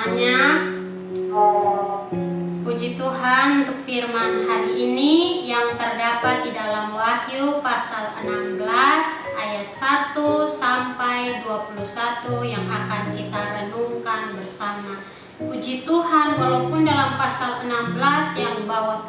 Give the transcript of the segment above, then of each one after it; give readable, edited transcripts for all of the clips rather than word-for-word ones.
semuanya. Puji Tuhan untuk firman hari ini yang terdapat di dalam Wahyu pasal 16 ayat 1 sampai 21 yang akan kita renungkan bersama. Puji Tuhan, walaupun dalam pasal 16 yang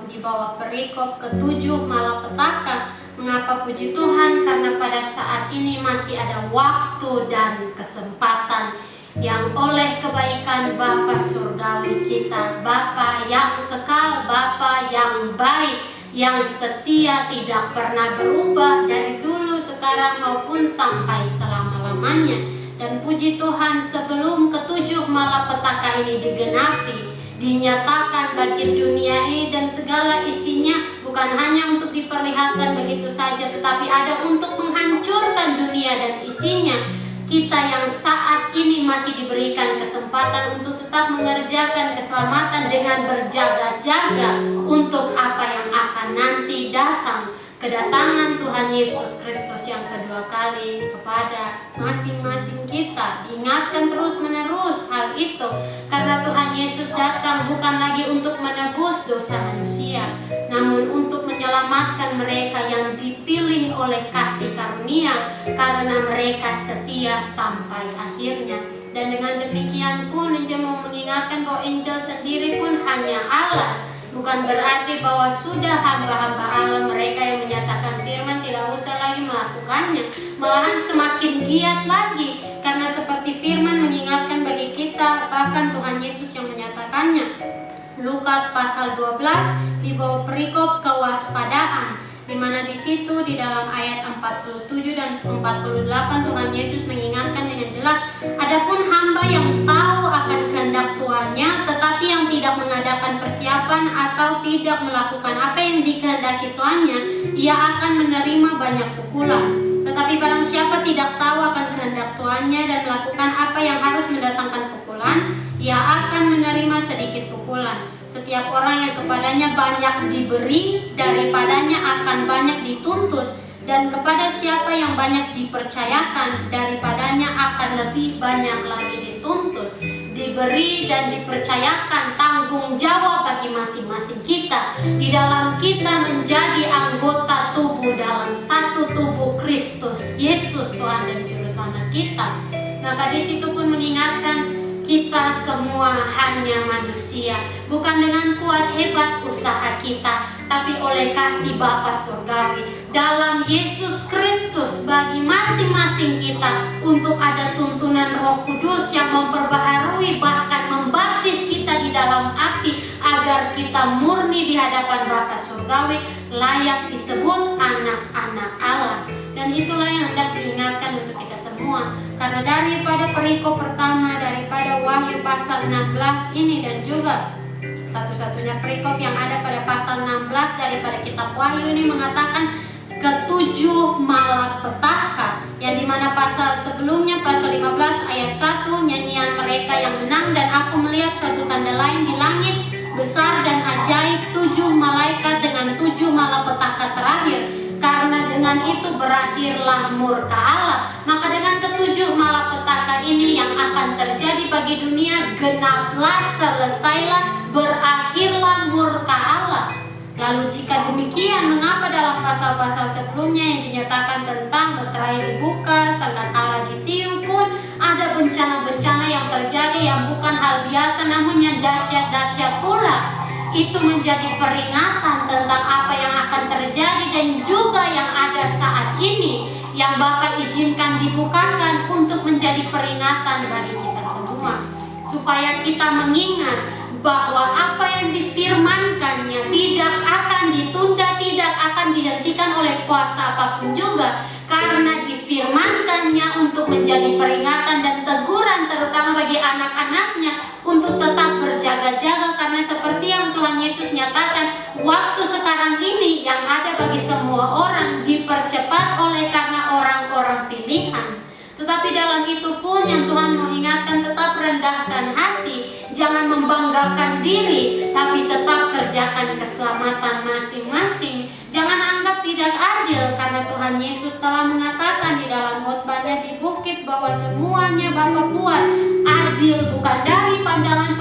di bawah perikop ke-7 malapetaka, mengapa puji Tuhan? Karena pada saat ini masih ada waktu dan kesempatan yang oleh kebaikan Bapa surgawi kita, Bapa yang kekal, Bapa yang baik, yang setia, tidak pernah berubah dari dulu, sekarang maupun sampai selama-lamanya. Dan puji Tuhan, sebelum ke-7 malapetaka ini digenapi, dinyatakan bagi dunia ini dan segala isinya, bukan hanya untuk diperlihatkan begitu saja, tetapi ada untuk menghancurkan dunia dan isinya. Kita yang saat ini masih diberikan kesempatan untuk tetap mengerjakan keselamatan dengan berjaga-jaga untuk apa yang akan nanti datang, kedatangan Tuhan Yesus Kristus yang kedua kali kepada masing-masing kita. Diingatkan terus-menerus hal itu, karena Tuhan Yesus datang bukan lagi untuk menebus dosa manusia, namun untuk menyelamatkan mereka yang dipilih oleh kasih karunia, karena mereka setia sampai akhirnya. Dan dengan demikian pun Injil mau mengingatkan bahwa Injil sendiri pun hanya Allah. Bukan berarti bahwa sudah hamba-hamba Allah, mereka yang menyatakan firman, tidak usah lagi melakukannya, malahan semakin giat lagi, karena seperti firman mengingatkan bagi kita, bahkan Tuhan Yesus yang menyatakannya. Lukas pasal 12 di bawah perikop kewaspadaan, di mana di situ di dalam ayat 47 dan 48 Tuhan Yesus mengingatkan dengan jelas, adapun hamba yang tahu akan kehendak tuannya tetapi yang tidak mengadakan persiapan atau tidak melakukan apa yang dikehendaki tuannya, ia akan menerima banyak pukulan. Tetapi barang siapa tidak tahu akan kehendak tuannya dan melakukan apa yang harus mendatangkan pukulan, ia akan menerima sedikit pukulan. Setiap orang yang kepadanya banyak diberi, daripadanya akan banyak dituntut, dan kepada siapa yang banyak dipercayakan, daripadanya akan lebih banyak lagi dituntut. Diberi dan dipercayakan tanggung jawab bagi masing-masing kita di dalam kita menjadi anggota tubuh dalam satu tubuh Kristus Yesus Tuhan dan Juru Selamat kita. Maka di situ pun mengingatkan kita semua hanya manusia, bukan dengan kuat hebat usaha kita, tapi oleh kasih Bapa surgawi dalam Yesus Kristus bagi masing-masing kita, untuk ada tuntunan Roh Kudus yang memperbaharui bahkan membaptis kita di dalam api, agar kita murni di hadapan Bapa surgawi, layak disebut anak-anak Allah. Dan itulah yang hendak diingatkan untuk kita semua, karena daripada perikop pertama, daripada Wahyu pasal 16 ini, dan juga satu-satunya perikop yang ada pada pasal 16 daripada kitab Wahyu ini mengatakan ke-7 malapetaka, yang dimana pasal sebelumnya, pasal 15 ayat 1, nyanyian mereka yang menang, dan aku melihat satu tanda lain di langit, besar dan ajaib, 7 malaikat dengan 7 malapetaka terakhir, karena dengan itu berakhirlah murka Allah. Maka dengan ke-7 malapetaka ini yang akan terjadi bagi dunia, genaplah, selesailah, berakhirlah murka Allah. Lalu jika demikian, mengapa dalam pasal-pasal sebelumnya yang dinyatakan tentang meterai dibuka, sangkakala ditiup pun ada bencana-bencana yang terjadi yang bukan hal biasa, namun yang dahsyat-dahsyat pula. Itu menjadi peringatan tentang apa yang akan terjadi dan juga yang ada saat ini, yang Bapa izinkan dibukakan untuk menjadi peringatan bagi kita semua, supaya kita mengingat bahwa apa yang difirmankannya tidak akan ditunda, tidak akan dihentikan oleh kuasa apapun juga, karena difirmankannya untuk menjadi peringatan dan teguran, terutama bagi anak-anaknya, untuk tetap berjaga-jaga, karena seperti yang Tuhan Yesus nyatakan, waktu sekarang ini yang ada bagi semua orang dipercepat oleh karena orang-orang pilihan. Tetapi dalam itu pun yang Tuhan mau ingatkan, tetap rendahkan hati, jangan membanggakan diri, tapi tetap kerjakan keselamatan masing-masing. Jangan anggap tidak adil, karena Tuhan Yesus telah mengatakan di dalam khotbahnya di bukit bahwa semuanya Bapa buat adil, bukan dari pandangan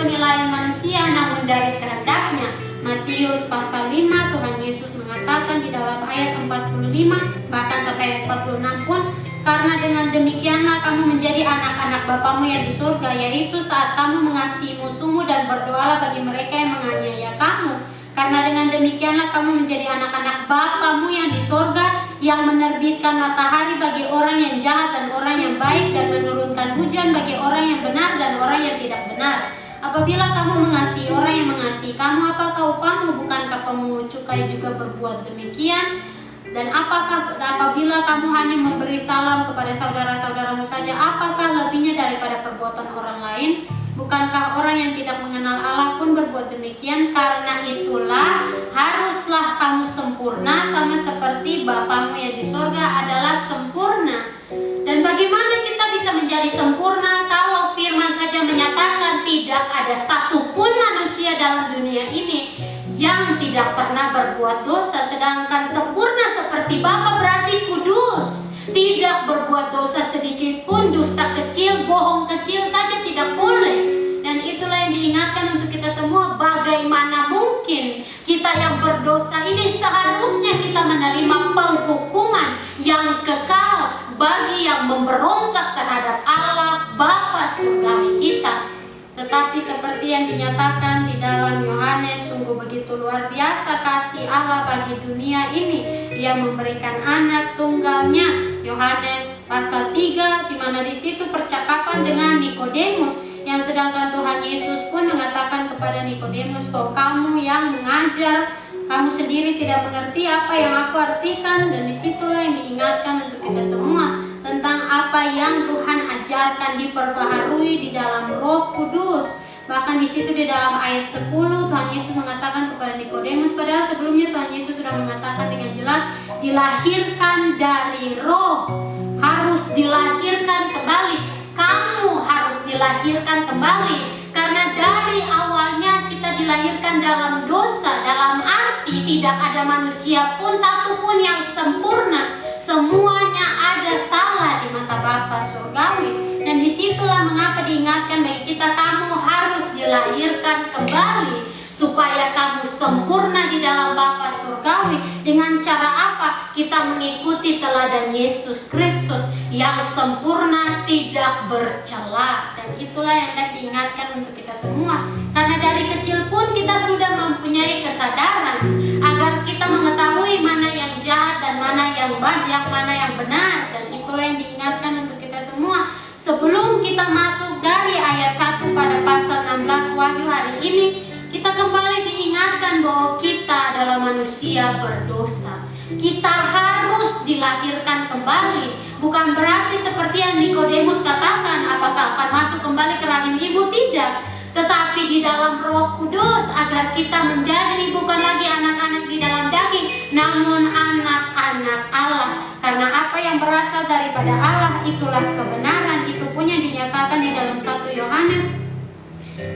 45 bahkan sampai ayat 46 pun, karena dengan demikianlah kamu menjadi anak-anak Bapamu yang di surga, yaitu saat kamu mengasihi musuhmu dan berdoalah bagi mereka yang menganiaya kamu. Karena dengan demikianlah kamu menjadi anak-anak Bapamu yang di surga, yang menerbitkan matahari bagi orang yang jahat dan orang yang baik, dan menurunkan hujan bagi orang yang benar dan orang yang tidak benar. Apabila kamu mengasihi orang yang mengasihi kamu, apakah upahmu? Bukankah pemungut cukai juga berbuat demikian? Dan apabila kamu hanya memberi salam kepada saudara-saudaramu saja, apakah lebihnya daripada perbuatan orang lain? Bukankah orang yang tidak mengenal Allah pun berbuat demikian? Karena itulah haruslah kamu sempurna, sama seperti Bapamu yang di surga adalah sempurna. Dan bagaimana kita bisa menjadi sempurna kalau firman saja menyatakan tidak ada satupun manusia dalam dunia ini yang tidak pernah berbuat dosa. Sedangkan sempurna seperti Bapa berarti kudus, tidak berbuat dosa sedikit pun, dusta kecil, bohong kecil saja tidak boleh. Dan itulah yang diingatkan untuk kita semua. Bagaimana mungkin kita yang berdosa ini seharusnya kita menerima penghukuman yang kekal bagi yang memberontak terhadap Allah Bapa surgawi kita. Tetapi seperti yang dinyatakan di dalam Yohanes, sungguh begitu luar biasa kasih Allah bagi dunia ini, Ia memberikan anak tunggalnya. Yohanes pasal 3, di mana di situ percakapan dengan Nikodemus, yang sedangkan Tuhan Yesus pun mengatakan kepada Nikodemus bahwa kamu yang mengajar, kamu sendiri tidak mengerti apa yang aku artikan. Dan disitulah yang diingatkan untuk kita semua tentang apa yang Tuhan ajarkan diperbaharui di dalam Roh Kudus. Bahkan di situ di dalam ayat 10 Tuhan Yesus mengatakan kepada Nikodemus, padahal sebelumnya Tuhan Yesus sudah mengatakan dengan jelas, dilahirkan dari Roh, harus dilahirkan kembali. Kamu harus dilahirkan kembali, karena dari awalnya kita dilahirkan dalam dosa, dalam arti tidak ada manusia pun satupun yang sempurna. Semuanya ada salah di mata Bapa surgawi. Dan disitulah mengapa diingatkan bagi kita, kamu harus dilahirkan kembali supaya kamu sempurna di dalam Bapa surgawi. Dengan cara apa? Kita mengikuti teladan Yesus Kristus yang sempurna, tidak bercela. Dan itulah yang hendak diingatkan untuk kita semua. Karena dari kecil pun kita sudah mempunyai kesadaran agar kita mengetahui mana yang jahat dan mana yang baik, mana yang benar. Dan itulah yang diingatkan untuk kita semua. Sebelum kita masuk dari ayat 1 pada pasal 16 Wahyu hari ini, kita kembali diingatkan bahwa kita adalah manusia berdosa. Kita harus dilahirkan kembali. Bukan berarti seperti yang Nikodemus katakan, apakah akan masuk kembali ke rahim ibu? Tidak. Tetapi di dalam Roh Kudus, agar kita menjadi bukan lagi anak-anak di dalam daging, namun anak-anak Allah. Karena apa yang berasal daripada Allah itulah kebenaran. Itu pun yang dinyatakan di dalam 1 Yohanes,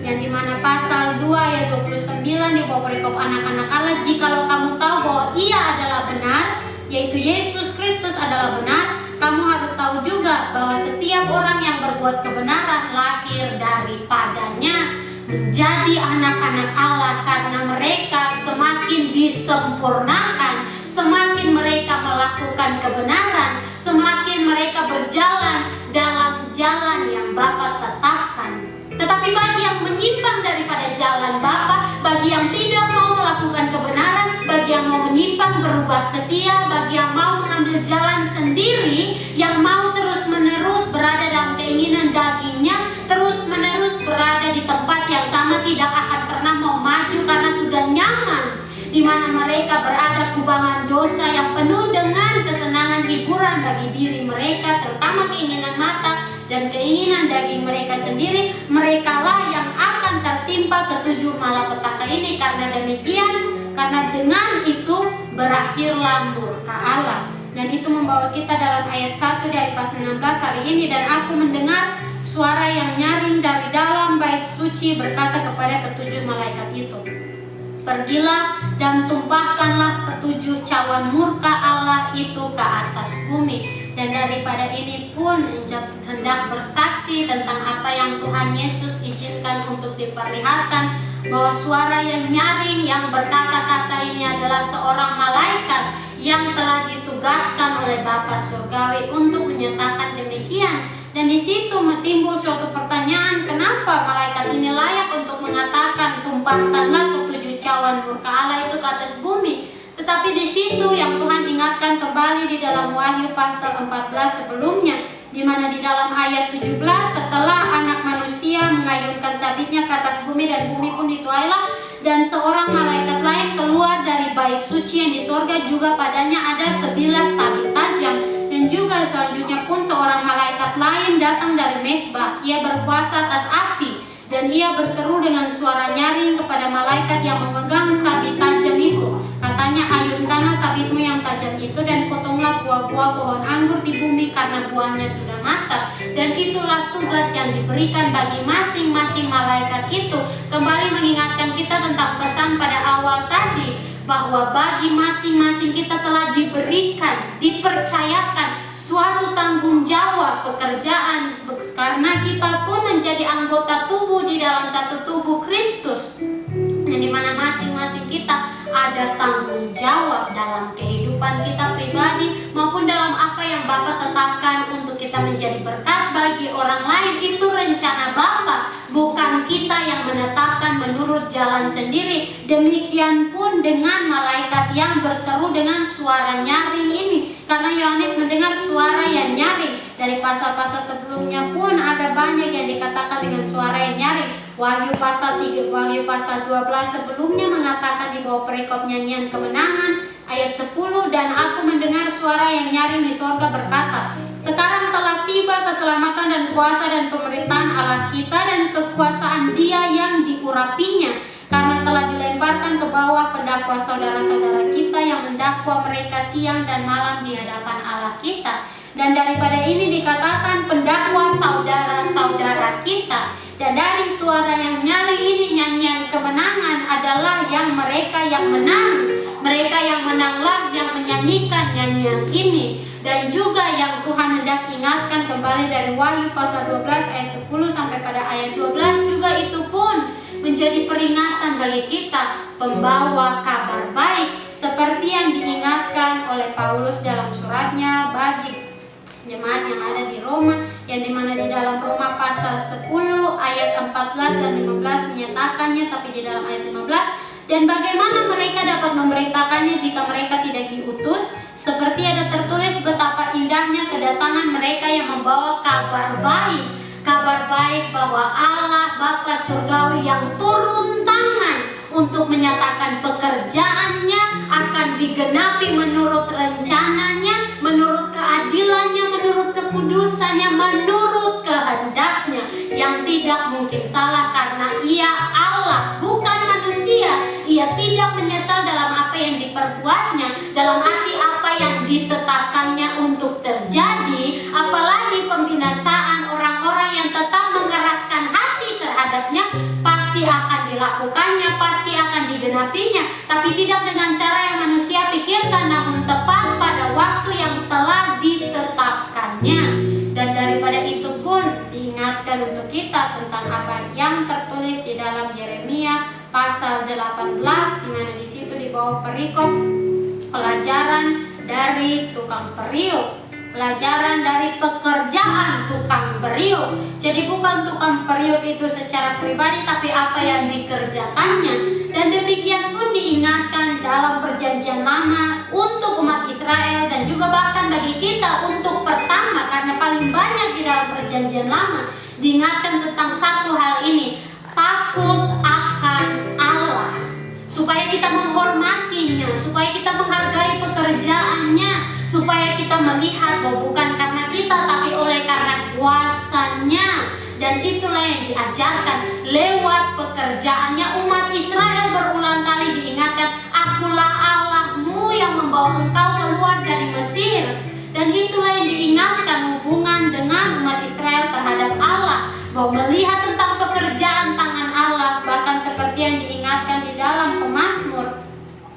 yang dimana pasal 2 ayat 29 di bawah perikop anak-anak Allah, jikalau kamu tahu bahwa Ia adalah benar, yaitu Yesus Kristus adalah benar, kamu harus tahu juga bahwa setiap orang yang berbuat kebenaran lahir daripadanya, menjadi anak-anak Allah. Karena mereka semakin disempurnakan, semakin mereka melakukan kebenaran, semakin mereka berjalan dalam jalan yang Bapa tetapkan. Tetapi bagi yang menyimpang daripada jalan Bapa, bagi yang tidak mau melakukan kebenaran, bagi yang mau menyimpang berubah setia, bagi yang mau mengambil jalan sendiri, yang mau terus-menerus berada dalam keinginan dagingnya, terus-menerus berada di tempat yang sama, tidak akan pernah mau maju karena sudah nyaman di mana mereka berada kubangan dosa yang penuh dengan kesenangan hiburan bagi diri mereka, terutama keinginan mata dan keinginan daging mereka sendiri. Merekalah yang akan tertimpa ketujuh malapetaka ini. Karena demikian, karena dengan itu berakhirlah murka Allah. Dan itu membawa kita dalam ayat 1 dari pasal 16 hari ini. Dan aku mendengar suara yang nyaring dari dalam bait suci berkata kepada ketujuh malaikat itu, pergilah dan tumpahkanlah ketujuh cawan murka Allah itu ke atas bumi. Dan daripada ini pun hendak bersaksi tentang apa yang Tuhan Yesus izinkan untuk diperlihatkan, bahwa suara yang nyaring yang berkata-kata ini adalah seorang malaikat yang telah ditugaskan ditugaskan oleh Bapa Surgawi untuk menyatakan demikian. Dan di situ timbul suatu pertanyaan, kenapa malaikat ini layak untuk mengatakan tumpahkanlah ketujuh cawan murka Allah itu ke atas bumi? Tetapi di situ yang Tuhan ingatkan kembali di dalam Wahyu pasal 14 sebelumnya, di mana di dalam ayat 17, setelah anak manusia mengayunkan sabitnya ke atas bumi dan bumi pun dituailah, dan seorang malaikat lain keluar dari bait suci yang di sorga, juga padanya ada sebilah sabit tajam. Dan juga selanjutnya pun seorang malaikat lain datang dari mesbah, ia berkuasa atas api, dan ia berseru dengan suara nyaring kepada malaikat yang memegang sabit tajam itu. Katanya, ayunkanlah sabitmu yang tajam itu dan potonglah buah-buah pohon anggur di bumi karena buahnya sudah masak. Dan itulah tugas yang diberikan bagi masing-masing malaikat itu. Kembali mengingatkan kita tentang pesan pada awal tadi, bahwa bagi masing-masing kita telah diberikan, dipercayakan suatu tanggung jawab pekerjaan, karena kita pun menjadi anggota tubuh di dalam satu tubuh Kristus, yang dimana masing-masing kita ada tanggung jawab dalam kehidupan kita pribadi maupun dalam apa yang Bapa tetapkan untuk kita menjadi berkat bagi orang lain. Itu rencana Bapa, bukan kita yang menetapkan menurut jalan sendiri. Demikian pun dengan malaikat yang berseru dengan suara nyaring ini, karena Yohanes mendengar suara yang nyaring. Dari pasal-pasal sebelumnya pun ada banyak yang dikatakan dengan suara yang nyaring. Wahyu pasal 3, Wahyu pasal 12 sebelumnya mengatakan di bawah perikop nyanyian kemenangan ayat 10, dan aku mendengar suara yang nyaring di sorga berkata, sekarang telah tiba keselamatan dan kuasa dan pemerintahan Allah kita dan kekuasaan Dia yang diurapinya, karena telah dilemparkan ke bawah pendakwa saudara-saudara kita yang mendakwa mereka siang dan malam di hadapan Allah kita. Dan daripada ini dikatakan pendakwa saudara-saudara kita. Dan dari suara yang nyaring ini, nyanyian kemenangan adalah yang mereka yang menang. Mereka yang menanglah yang menyanyikan nyanyian ini. Dan juga yang Tuhan hendak ingatkan kembali dari Wahyu pasal 12 ayat 10 sampai pada ayat 12, juga itu pun menjadi peringatan bagi kita, pembawa kabar baik, seperti yang diingatkan oleh Paulus dalam suratnya bagi jemaat yang ada di Roma, yang dimana di dalam Roma pasal 10 ayat 14 dan 15 menyatakannya, tapi di dalam ayat 15, dan bagaimana mereka dapat memberitakannya jika mereka tidak diutus, seperti ada tertulis betapa indahnya kedatangan mereka yang membawa kabar baik bahwa Allah Bapa Surgawi yang turun tangan untuk menyatakan pekerjaannya akan digenapi menurut rencananya, menurut keadilannya, menurut kekudusannya, menurut kehendaknya yang tidak mungkin salah, karena Ia Allah, bukan manusia. Ia tidak menyesal dalam apa yang diperbuatnya, dalam arti apa yang ditetapkannya untuk terjadi, apalagi pembinasaan orang-orang yang tetap mengeraskan hati terhadapnya, pasti akan dilakukannya, pasti akan digenapinya, tapi tidak dengan cara yang manusia pikirkan, namun tepat pada waktu yang telah ditetapkannya. Dan daripada itu pun diingatkan untuk kita tentang apa yang tertulis di dalam Yeremia pasal 18, di mana di situ di bawah perikop pelajaran dari tukang periuk, pelajaran dari pekerjaan tukang periuk. Jadi bukan tukang periuk itu secara pribadi, tapi apa yang dikerjakannya. Dan demikian pun diingatkan dalam perjanjian lama untuk umat Israel, dan juga bahkan bagi kita untuk pertama, karena paling banyak di dalam perjanjian lama diingatkan tentang satu hal ini, takut akan Allah, supaya kita menghormatinya, supaya kita menghargai pekerjaannya, supaya kita melihat bahwa bukan karena kita, tapi oleh karena kuasanya. Dan itulah yang diajarkan lewat pekerjaannya. Umat Israel berulang kali diingatkan, akulah Allahmu yang membawa engkau keluar dari Mesir. Dan itulah yang diingatkan hubungan dengan umat Israel terhadap Allah, bahwa melihat tentang pekerjaan tangan Allah, bahkan seperti yang diingatkan di dalam Pemazmur,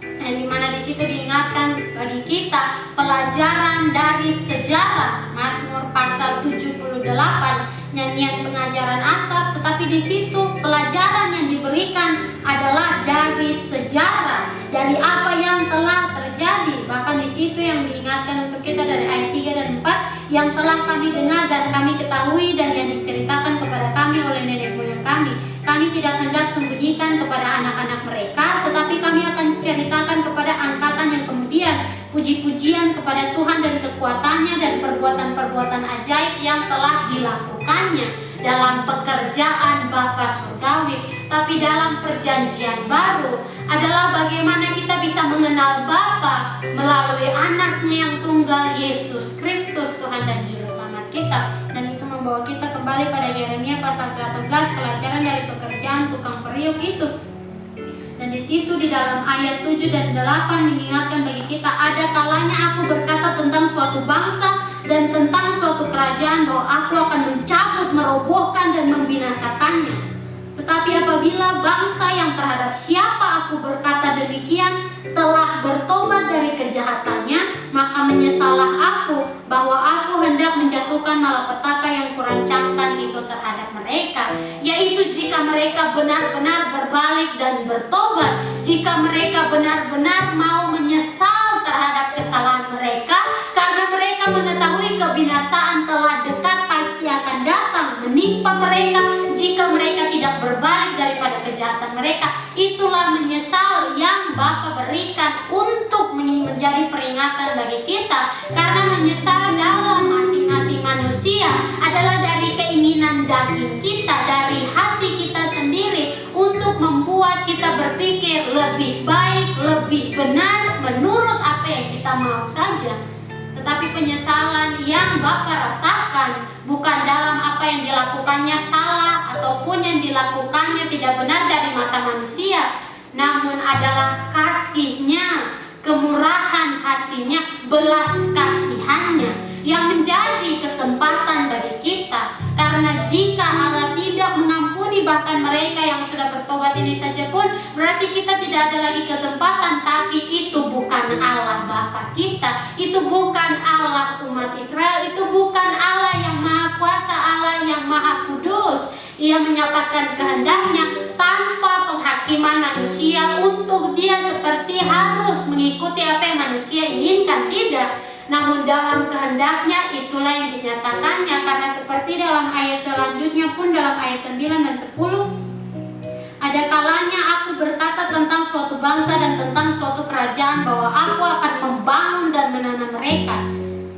yang dimana di situ diingatkan bagi kita pelajaran dari sejarah. Mazmur pasal 78, nyanyian pengajaran Asaf, tetapi di situ pelajaran yang diberikan adalah dari sejarah, dari apa yang telah terjadi. Bahkan di situ yang diingatkan dari ayat 3 dan 4, yang telah kami dengar dan kami ketahui dan yang diceritakan kepada kami oleh nenek moyang kami. Kami tidak hendak sembunyikan kepada anak-anak mereka, tetapi kami akan ceritakan kepada angkatan yang kemudian puji-pujian kepada Tuhan dan kekuatannya dan perbuatan-perbuatan ajaib yang telah dilakukannya dalam pekerjaan Bapa Surgawi. Tapi dalam perjanjian baru adalah bagaimana kita bisa mengenal Bapa melalui anaknya yang tunggal, Yesus Kristus, Tuhan dan Juru Selamat kita. Dan itu membawa kita kembali pada Yeremia pasal 18, pelajaran dari pekerjaan tukang periuk itu. Dan di situ di dalam ayat 7 dan 8 mengingatkan bagi kita, ada kalanya aku berkata tentang suatu bangsa dan tentang suatu kerajaan bahwa aku akan mencabut, merobohkan dan membinasakannya. Tetapi apabila bangsa yang terhadap siapa aku berkata demikian telah bertobat dari kejahatannya, maka menyesallah aku bahwa aku hendak menjatuhkan malapetaka yang kurancangkan itu terhadap mereka, yaitu jika mereka benar-benar berbalik dan bertobat, jika mereka benar-benar mau menyesal terhadap kesalahan mereka, karena mereka mengetahui kebinasaan telah dekat pasti akan datang menimpa mereka jika mereka tidak berbalik daripada kejahatan mereka. Itulah menyesal yang Bapa berikan untuk menjadi peringatan bagi kita, karena menyesal dalam masing-masing manusia adalah dari keinginan daging kita, dari hati kita sendiri, untuk membuat kita berpikir lebih baik, lebih benar menurut apa yang kita mau saja. Tetapi penyesalan yang Bapa rasakan bukan dalam apa yang dilakukannya salah ataupun yang dilakukannya tidak benar dari mata manusia, namun adalah kasih-Nya, kemurahan hatinya, belas kasihannya yang menjadi kesempatan bagi kita. Karena jika Allah tidak mengampuni bahkan mereka yang sudah bertobat ini saja pun, berarti kita tidak ada lagi kesempatan. Tapi itu bukan Allah Bapa kita, itu bukan Allah umat Israel, itu bukan Allah yang Maha Kuasa, Allah yang Maha Kudus. Ia menyatakan kehendaknya tanpa penghakiman manusia untuk dia seperti harus mengikuti apa yang manusia inginkan, tidak. Namun dalam kehendaknya itulah yang dinyatakannya, karena seperti dalam ayat selanjutnya pun, dalam ayat 9 dan 10, ada kalanya aku berkata tentang suatu bangsa dan tentang suatu kerajaan bahwa aku akan membangun dan menanam mereka.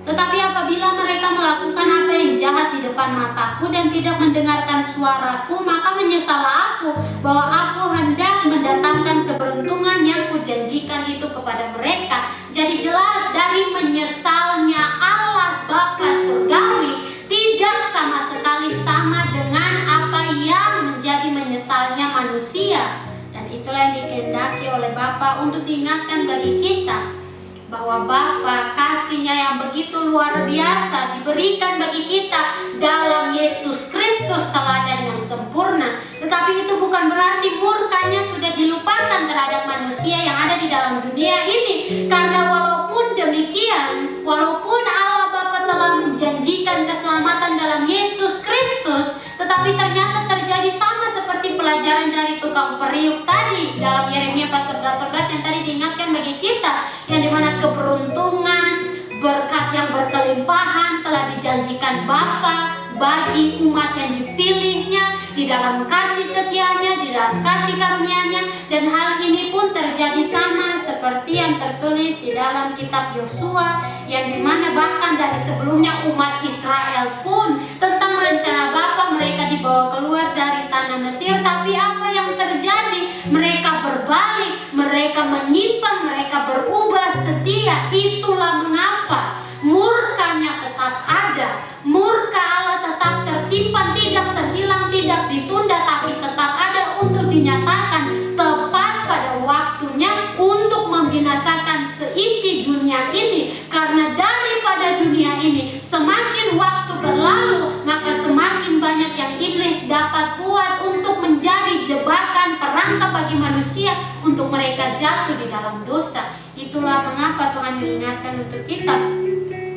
Tetapi apabila mereka melakukan apa yang jahat di depan mataku dan tidak mendengarkan suaraku, maka menyesallah aku bahwa aku hendak mendatangkan keberuntungan yang kujanjikan itu kepada mereka. Jadi jelas dari menyesalnya Allah Bapa Surgawi tidak sama sekali sama dengan apa yang menjadi menyesalnya manusia. Dan itulah yang dikehendaki oleh Bapa untuk diingatkan bagi kita, bahwa Bapa kasih-Nya yang begitu luar biasa diberikan bagi kita dalam Yesus Kristus, teladan yang sempurna. Tetapi itu bukan berarti murka-Nya sudah dilupakan terhadap manusia yang ada di dalam dunia ini. Karena walaupun demikian, walaupun Allah Bapa telah menjanjikan keselamatan dalam Yesus Kristus, tetapi ternyata terjadi sama seperti pelajaran dari tukang periuk tadi dalam Yeremia pasal 18 yang tadi diingatkan bagi kita, yang dimana keberuntungan, berkat yang berkelimpahan telah dijanjikan Bapa bagi umat yang dipilihnya di dalam kasih setianya, di dalam kasih karunia-Nya. Dan hal ini pun terjadi sama seperti yang tertulis di dalam kitab Yosua, yang dimana bahkan dari sebelumnya umat Israel pun tentang rencana Bapa mereka dibawa keluar dari tanah Mesir. Tapi apa yang terjadi? Mereka berbalik, mereka menyimpang, mereka berubah setia. Itulah mengapa murka-Nya tetap ada. Murka Allah tetap tersimpan, tidak terhilang, tidak ditunda, tapi tetap ada untuk dinyatakan tepat pada waktunya untuk membinasakan seisi dunia ini. Karena daripada dunia ini semakin waktu berlalu, maka semakin banyak yang iblis dapat buat untuk menjadi jebakan perangkap bagi manusia untuk mereka jatuh di dalam dosa. Itulah mengapa Tuhan mengingatkan untuk kita.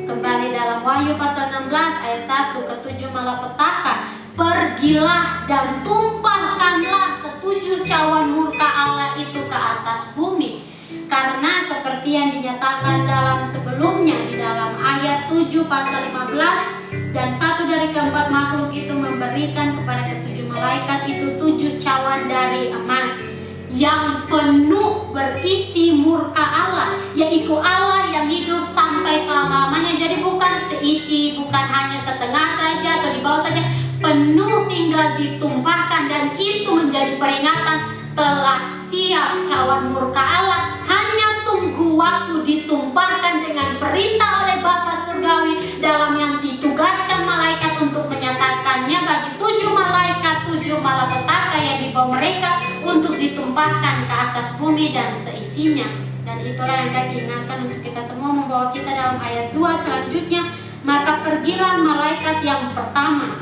Kembali dalam Wahyu pasal 16 ayat 1 ke 7, malapetaka, pergilah dan tumpahkanlah ketujuh cawan murka Allah itu ke atas bumi. Karena seperti yang dinyatakan dalam sebelumnya di dalam ayat pasal 15, dan satu dari keempat makhluk itu memberikan kepada ketujuh malaikat itu 7 cawan dari emas yang penuh berisi murka Allah, yaitu Allah yang hidup sampai selama-lamanya. Jadi bukan seisi, bukan hanya setengah saja atau di bawah saja, penuh tinggal ditumpahkan, dan itu menjadi peringatan telah siap cawan murka Allah, hanya tunggu waktu ditumpahkan dengan perintah oleh Bapa Surgawi dalam yang ditugaskan malaikat untuk menyatakannya bagi 7 malaikat, 7 malapetaka yang dibawa mereka untuk ditumpahkan ke atas bumi dan seisinya. Dan itulah yang hendak diingatkan untuk kita semua, membawa kita dalam ayat 2 selanjutnya. Maka pergilah malaikat yang pertama,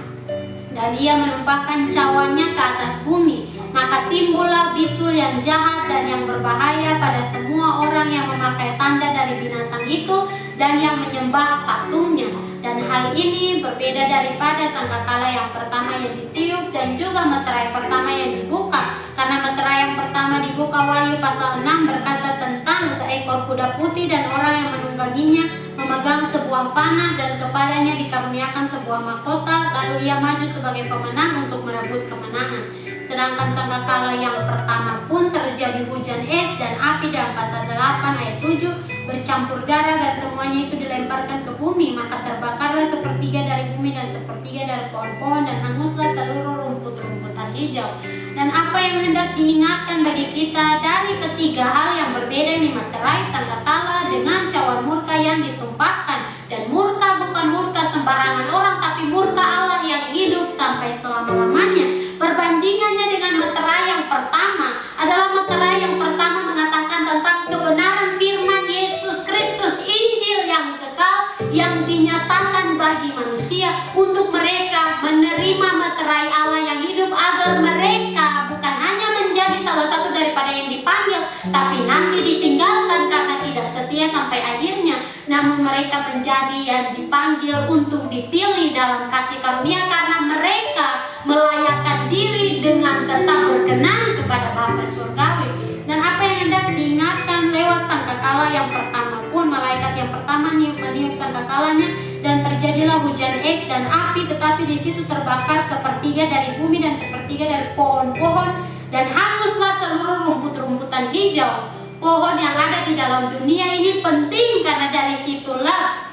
dan ia menumpahkan cawannya ke atas bumi. Maka timbullah bisul yang jahat dan yang berbahaya pada semua orang yang memakai tanda dari binatang itu dan yang menyembah patungnya. Dan hal ini berbeda daripada sangkakala yang pertama yang ditiup dan juga meterai pertama yang dibuka. Karena meterai yang pertama dibuka, Wahyu pasal 6 berkata tentang seekor kuda putih dan orang yang menungganginya memegang sebuah panah dan kepadanya dikaruniakan sebuah mahkota, lalu ia maju sebagai pemenang untuk merebut kemenangan. Sedangkan sangkakala yang pertama pun terjadi hujan es dan api dalam pasal 8 ayat 7, bercampur darah dan semuanya itu dilemparkan ke bumi, maka terbakarlah sepertiga dari bumi dan sepertiga dari pohon-pohon dan hanguslah seluruh rumput-rumputan hijau. Dan apa yang hendak diingatkan bagi kita dari ketiga hal yang berbeda ini, meterai, sangkakala dengan cawan murka yang ditumpahkan. Dan murka bukan murka sembarangan orang, tapi murka Allah yang hidup sampai selama-lamanya. Perbandingannya dengan meterai yang pertama adalah meterai yang pertama mengatakan tentang kebenaran firman Yesus Kristus, Injil yang kekal yang dinyatakan bagi manusia untuk mereka menerima meterai Allah yang hidup, agar mereka bukan hanya menjadi salah satu daripada yang dipanggil, tapi nanti ditinggalkan karena tidak setia sampai akhirnya, namun mereka menjadi yang dipanggil untuk dipilih dalam kasih karunia karena mereka melayakkan diri dengan tetap berkenan kepada Bapa Surgawi. Dan apa yang hendak diingatkan lewat sangkakala yang pertama pun, malaikat yang pertama meniup sangkakalanya dan terjadilah hujan es dan api, tetapi di situ terbakar sepertiga dari bumi dan sepertiga dari pohon-pohon dan hanguslah seluruh rumput-rumputan hijau. Pohon yang ada di dalam dunia ini penting karena dari situlah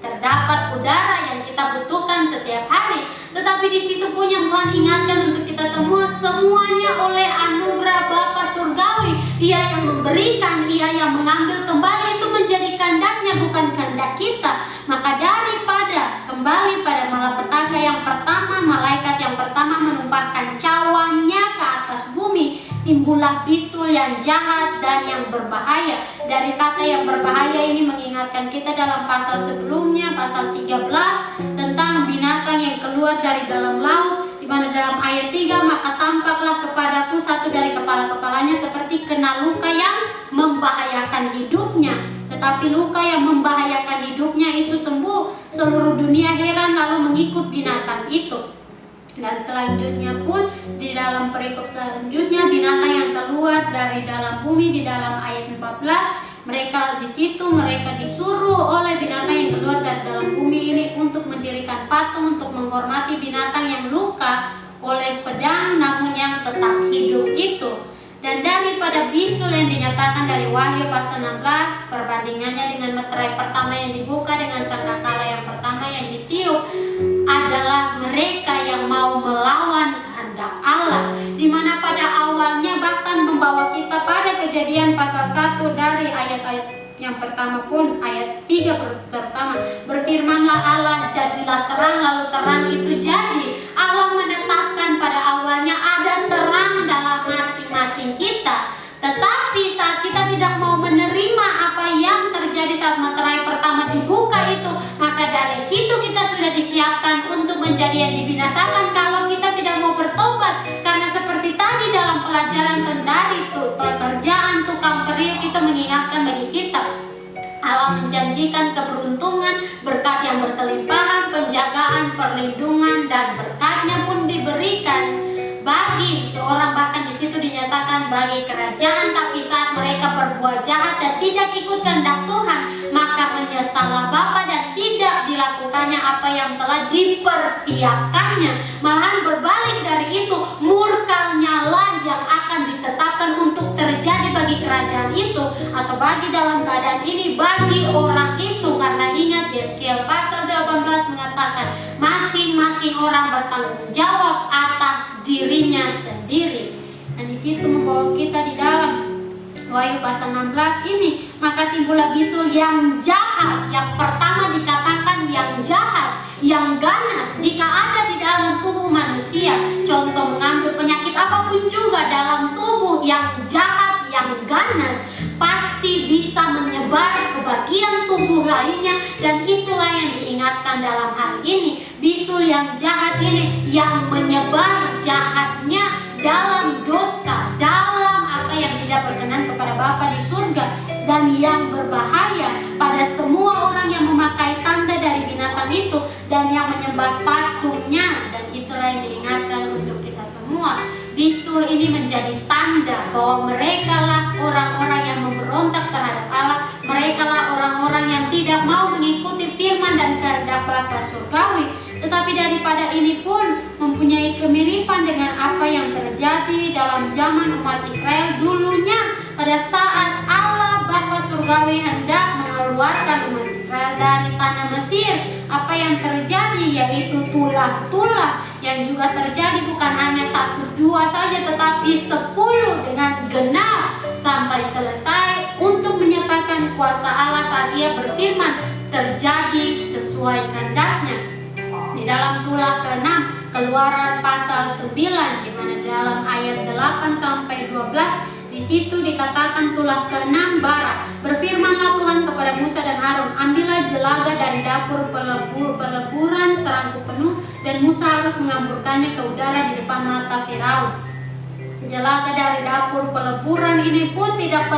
terdapat udara yang kita butuhkan setiap hari. Tetapi di situ pun yang Tuhan ingatkan untuk kita semua, semuanya oleh anugerah Bapa Surgawi. Ia yang memberikan, Ia yang mengambil kembali, itu menjadi kehendaknya, bukan kehendak kita. Maka daripada kembali pada malapetaka yang pertama, malaikat yang pertama menumpahkan cawannya ke atas bumi, timbullah bisul yang jahat dan yang berbahaya. Dari kata yang berbahaya ini mengingatkan kita dalam pasal sebelumnya, pasal 13, tentang binatang yang keluar dari dalam laut, di mana dalam ayat 3, maka tampaklah kepadaku satu dari kepala-kepalanya seperti kena luka yang membahayakan hidupnya. Tetapi luka yang membahayakan hidupnya itu sembuh. Seluruh dunia heran lalu mengikut binatang itu. Dan selanjutnya pun di dalam perikop selanjutnya, binatang yang keluar dari dalam bumi di dalam ayat 14, mereka disuruh oleh binatang yang keluar dari dalam bumi ini untuk mendirikan patung untuk menghormati binatang yang luka oleh pedang namun yang tetap hidup itu. Dan daripada bisul yang dinyatakan dari Wahyu pasal 16, perbandingannya dengan meterai pertama yang dibuka dengan sangkakala yang pertama yang ditiup adalah mereka yang mau melawan kehendak Allah, di mana pada awalnya bahkan membawa kita pada Kejadian pasal 1 dari ayat-ayat yang pertama pun, ayat 3 pertama, berfirmanlah Allah, jadilah terang, lalu terang itu jadi. Allah menetapkan pada awalnya ada terang dalam masing-masing kita. Tetapi saat kita tidak mau menerima apa yang terjadi saat meterai pertama dibuka itu, maka dari situ kita sudah disiapkan untuk menjadi yang dibinasakan kalau kita tidak mau bertobat. Karena seperti tadi dalam pelajaran tentang itu, pekerjaan tukang periuk itu mengingatkan bagi kita, Allah menjanjikan keberuntungan, berkat yang berkelimpahan, penjagaan, perlindungan, dan berkatnya pun diberikan bagi seorang, bahkan di situ dinyatakan bagi kerajaan. Tapi saat mereka berbuat jahat dan tidak ikut kehendak Tuhan, maka menyesallah Bapa dan tidak dilakukan murkanya apa yang telah dipersiapkannya. Malahan berbalik dari itu, murkanya lah yang akan ditetapkan untuk terjadi bagi kerajaan itu, atau bagi dalam keadaan ini, bagi orang itu. Karena ingat Yeskiel pasal 18 mengatakan masing-masing orang bertanggung jawab atas dirinya sendiri. Dan di situ membawa kita di dalam Wahyu pasal 16 ini, maka timbullah bisul yang jahat. Yang pertama dikatakan yang jahat, yang ganas. Jika ada di dalam tubuh manusia, contoh mengambil penyakit apapun juga dalam tubuh, yang jahat, yang ganas, pasti bisa menyebar ke bagian tubuh lainnya. Dan itulah yang diingatkan dalam hal ini. Bisul yang jahat ini yang menyebar jahatnya dalam dosa, dalam apa yang tidak berkenan kepada Bapa di surga, dan yang berbahaya pada semua orang yang memakai tanda dari binatang itu dan yang menyembah patungnya. Dan itulah yang diingatkan untuk kita semua. Bisul ini menjadi tanda bahwa mereka lah orang-orang yang memberontak terhadap Allah. Mereka lah orang-orang yang tidak mau mengikuti firman dan kehendak Bapa surgawi. Tetapi daripada ini pun mempunyai kemiripan dengan apa yang terjadi dalam zaman umat Israel dulunya, pada saat Allah Bapa surgawi hendak mengeluarkan umat Israel dari tanah Mesir. Apa yang terjadi yaitu tulah-tulah yang juga terjadi bukan hanya 1-2 saja, tetapi 10 dengan genap sampai selesai, untuk menyatakan kuasa Allah saat Ia berfirman terjadi sesuai kehendaknya. Di dalam tulah ke-6 Keluaran pasal 9, di mana dalam ayat 8 sampai 12 di situ dikatakan tulah ke-6 bara. Berfirmanlah Tuhan kepada Musa dan Harun, ambillah jelaga dari dapur peleburan serangkup penuh, dan Musa harus mengamburkannya ke udara di depan mata Firaun. Jelaga dari dapur peleburan ini pun tidak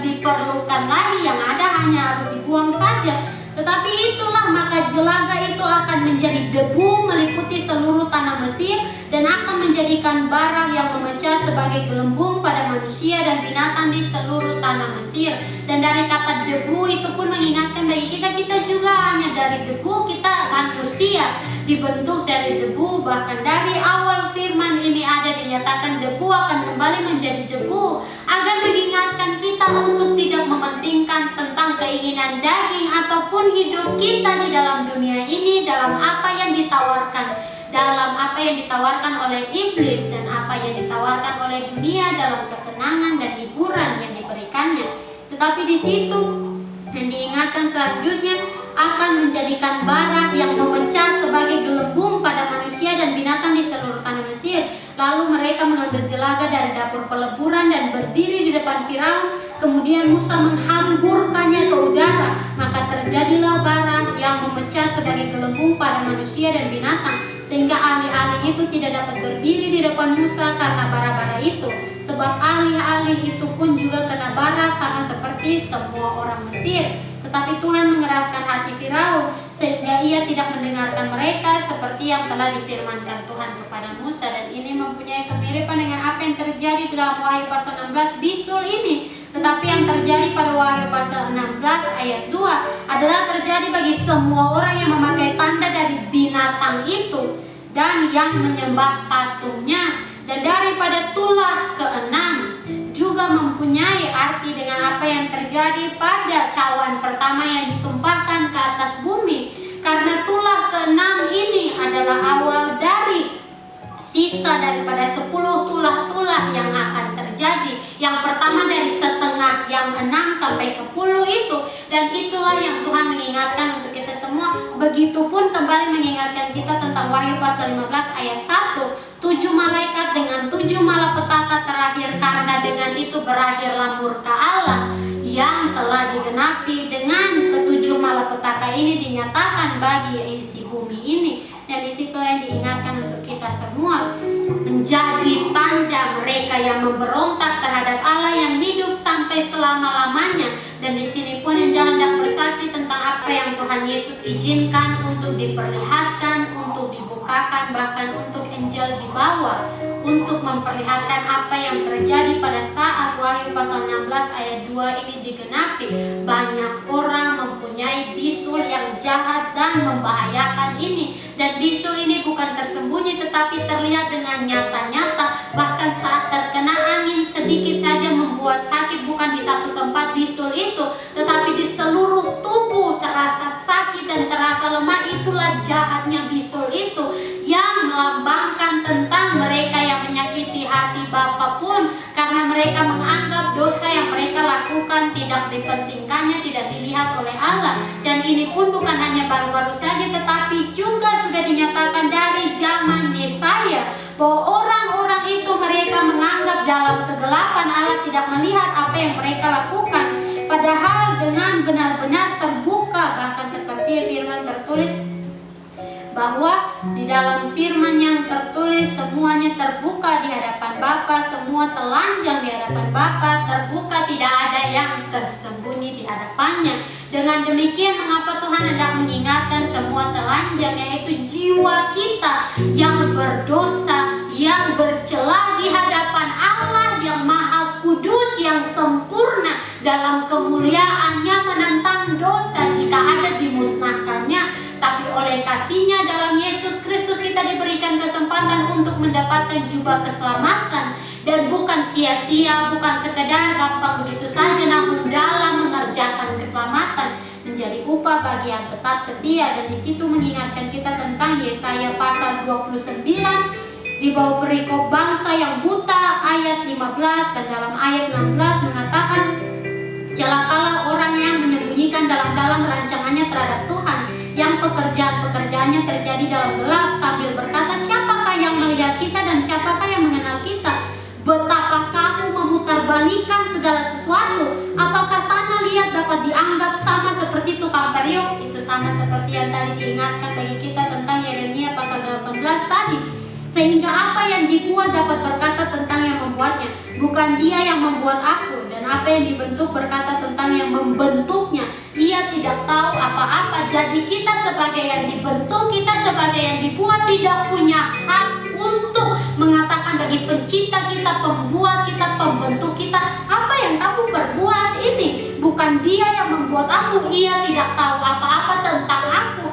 diperlukan lagi, yang ada hanya harus dibuang saja. Tetapi itulah, maka jelaga itu akan menjadi debu meliputi seluruh tanah Mesir, dan akan menjadikan bara yang memecah sebagai gelembung pada manusia dan binatang di seluruh tanah Mesir. Dan dari kata debu itu pun mengingatkan bagi kita juga hanya dari debu, kita manusia dibentuk dari debu. Bahkan dari awal firman ini ada dinyatakan debu akan kembali menjadi debu, agar mengingatkan kita untuk tidak mementingkan tentang keinginan daging ataupun hidup kita di dalam dunia ini, dalam apa yang ditawarkan oleh iblis dan apa yang ditawarkan oleh dunia dalam kesenangan dan hiburan yang diberikannya. Tetapi di situ yang diingatkan selanjutnya akan menjadikan bara yang memecah sebagai gelembung pada manusia dan binatang di seluruh tanah Mesir. Lalu mereka mengambil jelaga dari dapur peleburan dan berdiri di depan Firaun. Kemudian Musa menghamburkannya ke udara, maka terjadilah bara yang memecah sebagai gelembung pada manusia dan binatang, sehingga ahli-ahli itu tidak dapat berdiri di depan Musa karena bara-bara itu. Sebab ahli-ahli itu pun juga kena bara sama seperti semua orang Mesir. Tetapi Tuhan mengeraskan hati Firaun sehingga ia tidak mendengarkan mereka, seperti yang telah difirmankan Tuhan kepada Musa. Dan ini mempunyai kemiripan dengan apa yang terjadi dalam Wahyu pasal 16 bisul ini. Tetapi yang terjadi pada Wahyu pasal 16 ayat 2 adalah terjadi bagi semua orang yang memakai tanda dari binatang itu dan yang menyembah patungnya. Dan daripada tulah ke-6 juga mempunyai arti dengan apa yang terjadi pada cawan pertama yang ditumpahkan ke atas bumi. Karena tulah ke-6 ini adalah awal dari sisa daripada 10 tulah-tulah yang akan terjadi. Yang pertama dari setengah yang 6 sampai 10 itu. Dan itulah yang Tuhan mengingatkan untuk kita semua. Begitupun kembali mengingatkan kita tentang Wahyu pasal 15 ayat 1. 7 malaikat dengan 7 malapetaka terakhir, karena dengan itu berakhirlah murka Allah yang telah digenapi. Dengan ke-7 malapetaka ini dinyatakan bagi isi bumi ini. Dan disitu yang diingatkan untuk kita semua, menjadi tanda mereka yang memberontak terhadap Allah yang hidup sampai selama-lamanya. Dan di sini pun yang hendak bersaksi tentang apa yang Tuhan Yesus izinkan untuk diperlihatkan, untuk dibuka dibukakan, bahkan untuk Injil dibawa untuk memperlihatkan apa yang terjadi pada saat Wahyu pasal 16 ayat 2 ini digenapi. Banyak orang mempunyai bisul yang jahat dan membahayakan ini, dan bisul ini bukan tersembunyi tetapi terlihat dengan nyata-nyata. Bahkan saat terkena angin sedikit saja membuat sakit. Bukan di satu tempat bisul itu, tetapi di seluruh tubuh terasa sakit dan terasa lemah. Itulah jahatnya bisul itu, yang melambangkan tentang mereka yang menyakiti hati Bapa pun, karena mereka menganggap dosa yang mereka lakukan tidak dipentingkannya, tidak dilihat oleh Allah. Dan ini pun bukan hanya baru-baru saja, tetapi juga sudah dinyatakan dari zaman Yesaya, bahwa orang-orang itu mereka menganggap dalam kegelapan Allah tidak melihat apa yang mereka lakukan, padahal dengan benar-benar terbuka. Bahkan seperti firman tertulis, bahwa di dalam firman yang tertulis semuanya terbuka di hadapan Bapa, semua telanjang di hadapan Bapa, terbuka, tidak ada yang tersembunyi di hadapannya. Dengan demikian, mengapa Tuhan hendak mengingatkan semua telanjang, yaitu jiwa kita yang berdosa, yang bercela di hadapan Allah yang Maha Kudus, yang sempurna dalam kemuliaannya, menentang dosa jika ada dimusnahkannya. Tapi oleh kasih-Nya dalam Yesus Kristus kita diberikan kesempatan untuk mendapatkan jubah keselamatan, dan bukan sia-sia, bukan sekedar gampang begitu saja, namun dalam mengerjakan keselamatan menjadi upah bagi yang tetap setia. Dan di situ mengingatkan kita tentang Yesaya pasal 29 di bawah perikop bangsa yang buta ayat 15, dan dalam ayat 16 mengatakan, celakalah orang yang menyembunyikan dalam-dalam rancangannya terhadap Tuhan, yang pekerjaan-pekerjaannya terjadi dalam gelap, sambil berkata, siapakah yang melihat kita dan siapakah yang mengenal kita? Betapa kamu memutarbalikkan segala sesuatu. Apakah tanah liat dapat dianggap sama seperti tukang periuk? Itu sama seperti yang tadi diingatkan bagi kita tentang Yeremia pasal 18 tadi. Sehingga apa yang dibuat dapat berkata tentang yang membuatnya, bukan dia yang membuat aku. Dan apa yang dibentuk berkata tentang yang membentuknya, ia tidak tahu apa-apa. Jadi kita sebagai yang dibentuk, kita sebagai yang dibuat, tidak punya hak untuk mengatakan bagi pencipta kita, pembuat kita, pembentuk kita, apa yang kamu perbuat ini. Bukan dia yang membuat aku, ia tidak tahu apa-apa tentang aku.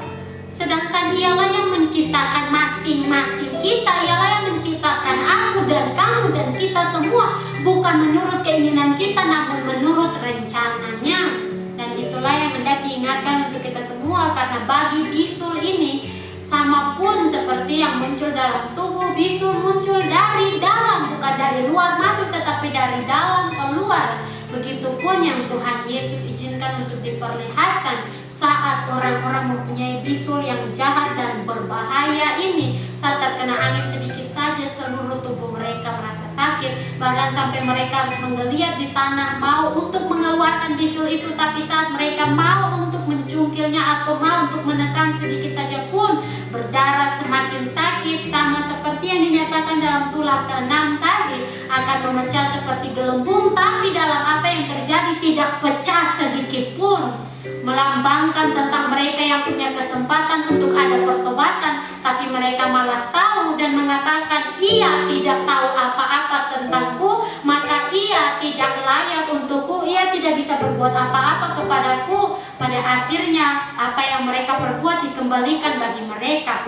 Sedangkan ialah yang menciptakan masing-masing kita, ialah yang menciptakan aku dan kamu dan kita semua, bukan menurut keinginan kita, namun menurut rencananya. Dan itulah yang hendak diingatkan untuk kita semua, karena bagi bisul ini, sama pun seperti yang muncul dalam tubuh, bisul muncul dari dalam, bukan dari luar masuk, tetapi dari dalam keluar. Begitupun yang Tuhan Yesus izinkan untuk diperlihatkan saat orang-orang mempunyai bisul yang jahat dan berbahaya ini. Saat terkena angin sedikit saja, seluruh tubuh mereka merasa sakit, bahkan sampai mereka harus menggeliat di tanah mau untuk mengeluarkan bisul itu. Tapi saat mereka mau untuk mencungkilnya atau mau untuk menekan sedikit saja pun, berdarah, semakin sakit, sama seperti yang dinyatakan dalam tulah ke-6 tadi, akan memecah seperti gelembung, tapi dalam apa yang terjadi tidak pecah sedikit pun. Melambangkan tentang mereka yang punya kesempatan untuk ada pertobatan, tapi mereka malas tahu dan mengatakan, ia tidak tahu apa-apa tentangku, maka ia tidak layak untukku, ia tidak bisa berbuat apa-apa kepadaku. Pada akhirnya apa yang mereka perbuat dikembalikan bagi mereka.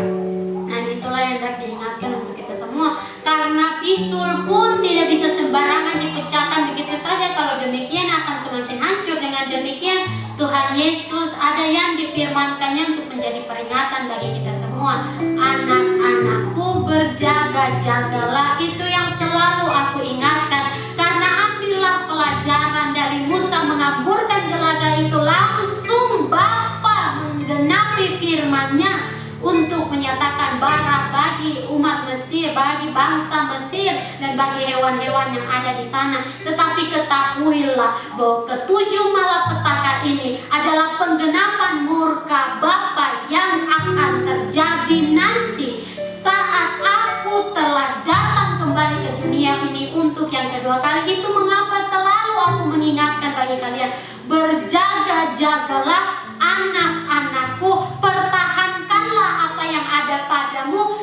Dan itulah yang hendak diingatkan untuk kita semua, karena bisul pun tidak bisa sembarangan dipecahkan begitu saja. Kalau demikian akan semakin hancur. Dengan demikian Tuhan Yesus ada yang difirmankannya untuk menjadi peringatan bagi kita semua. Anak-anakku, berjaga-jagalah, itu yang selalu aku ingatkan. Karena ambillah pelajaran dari Musa mengamburkan jelaga itu, langsung Bapa menggenapi firman-Nya untuk menyatakan bara bagi umat Mesir, bagi bangsa Mesir, dan bagi hewan-hewan yang ada di sana. Tetapi ketahuilah bahwa ketujuh malapetaka ini adalah penggenapan murka Bapa yang akan terjadi nanti saat aku telah datang kembali ke dunia ini untuk yang kedua kali. Itu mengapa selalu aku mengingatkan bagi kalian, berjaga-jagalah anak-anakku, pertahankanlah apa yang ada padamu,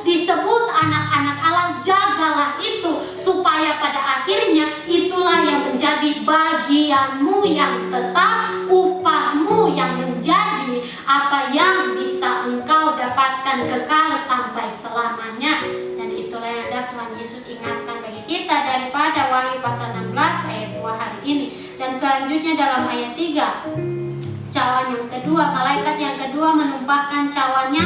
menjadi bagianmu yang tetap, upahmu yang menjadi apa yang bisa engkau dapatkan kekal sampai selamanya. Dan itulah yang ada Tuhan Yesus ingatkan bagi kita daripada Wahyu pasal 16 ayat 2 hari ini. Dan selanjutnya dalam ayat 3, cawan yang kedua, malaikat yang kedua menumpahkan cawannya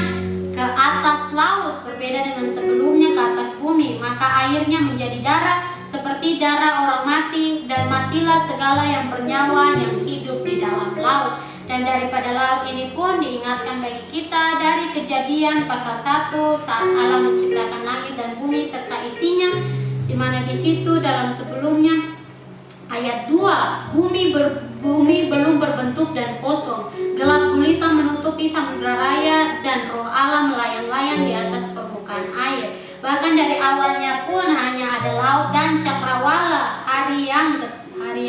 ke atas laut, berbeda dengan sebelumnya ke atas bumi. Maka airnya menjadi darah seperti darah orang mati, dan matilah segala yang bernyawa yang hidup di dalam laut. Dan daripada laut ini pun diingatkan bagi kita dari Kejadian pasal 1 saat Allah menciptakan langit dan bumi serta isinya, di mana di situ dalam sebelumnya ayat 2, bumi belum berbentuk dan kosong, gelap gulita menutupi samudra raya, dan roh Allah melayang-layang di atas permukaan air. Bahkan dari awalnya pun hanya ada laut dan cakrawala. Hari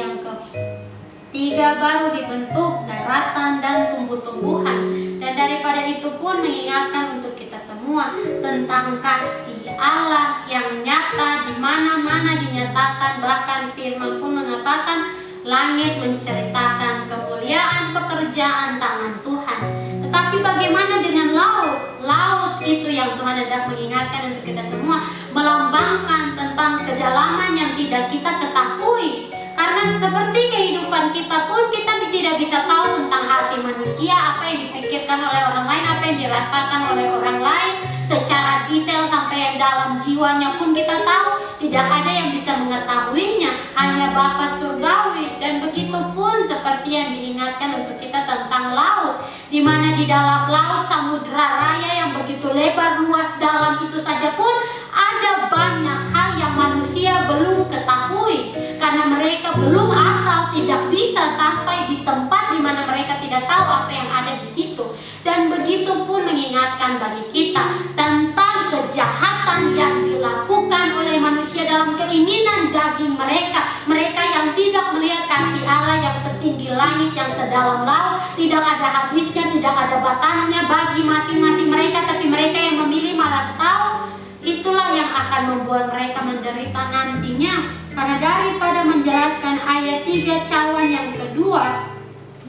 yang ketiga baru dibentuk daratan dan tumbuh-tumbuhan. Dan daripada itu pun mengingatkan untuk kita semua tentang kasih Allah yang nyata, di mana-mana dinyatakan. Bahkan firman pun mengatakan langit menceritakan kemuliaan pekerjaan tangan Tuhan. Tetapi bagaimana dengan laut? Laut itu yang Tuhan hendak mengingatkan untuk kita semua, melambangkan tentang kedalaman yang tidak kita ketahui. Karena seperti kehidupan kita pun, kita tidak bisa tahu tentang hati manusia, apa yang dipikirkan oleh orang lain, apa yang dirasakan oleh orang lain secara detail sampai yang dalam jiwanya pun kita tahu. Tidak ada yang bisa mengetahuinya, hanya Bapa surgawi. Dan begitu pun seperti yang diingatkan untuk kita tentang laut, di mana di dalam laut samudra raya yang begitu lebar, luas, dalam itu saja pun ada banyak hal yang manusia belum ketahui, karena mereka belum atau tidak bisa sampai di tempat di mana mereka tidak tahu apa yang ada di situ. Dan begitu pun mengingatkan bagi kita tentang kejahatan yang dilakukan oleh manusia dalam keinginan daging mereka. Mereka yang tidak melihat kasih Allah yang setinggi langit, yang sedalam laut, tidak ada habisnya, tidak ada batasnya bagi masing-masing mereka, tapi mereka yang memilih malas tahu. Itulah yang akan membuat mereka menderita nantinya. Karena daripada menjelaskan ayat 3 cawan yang kedua,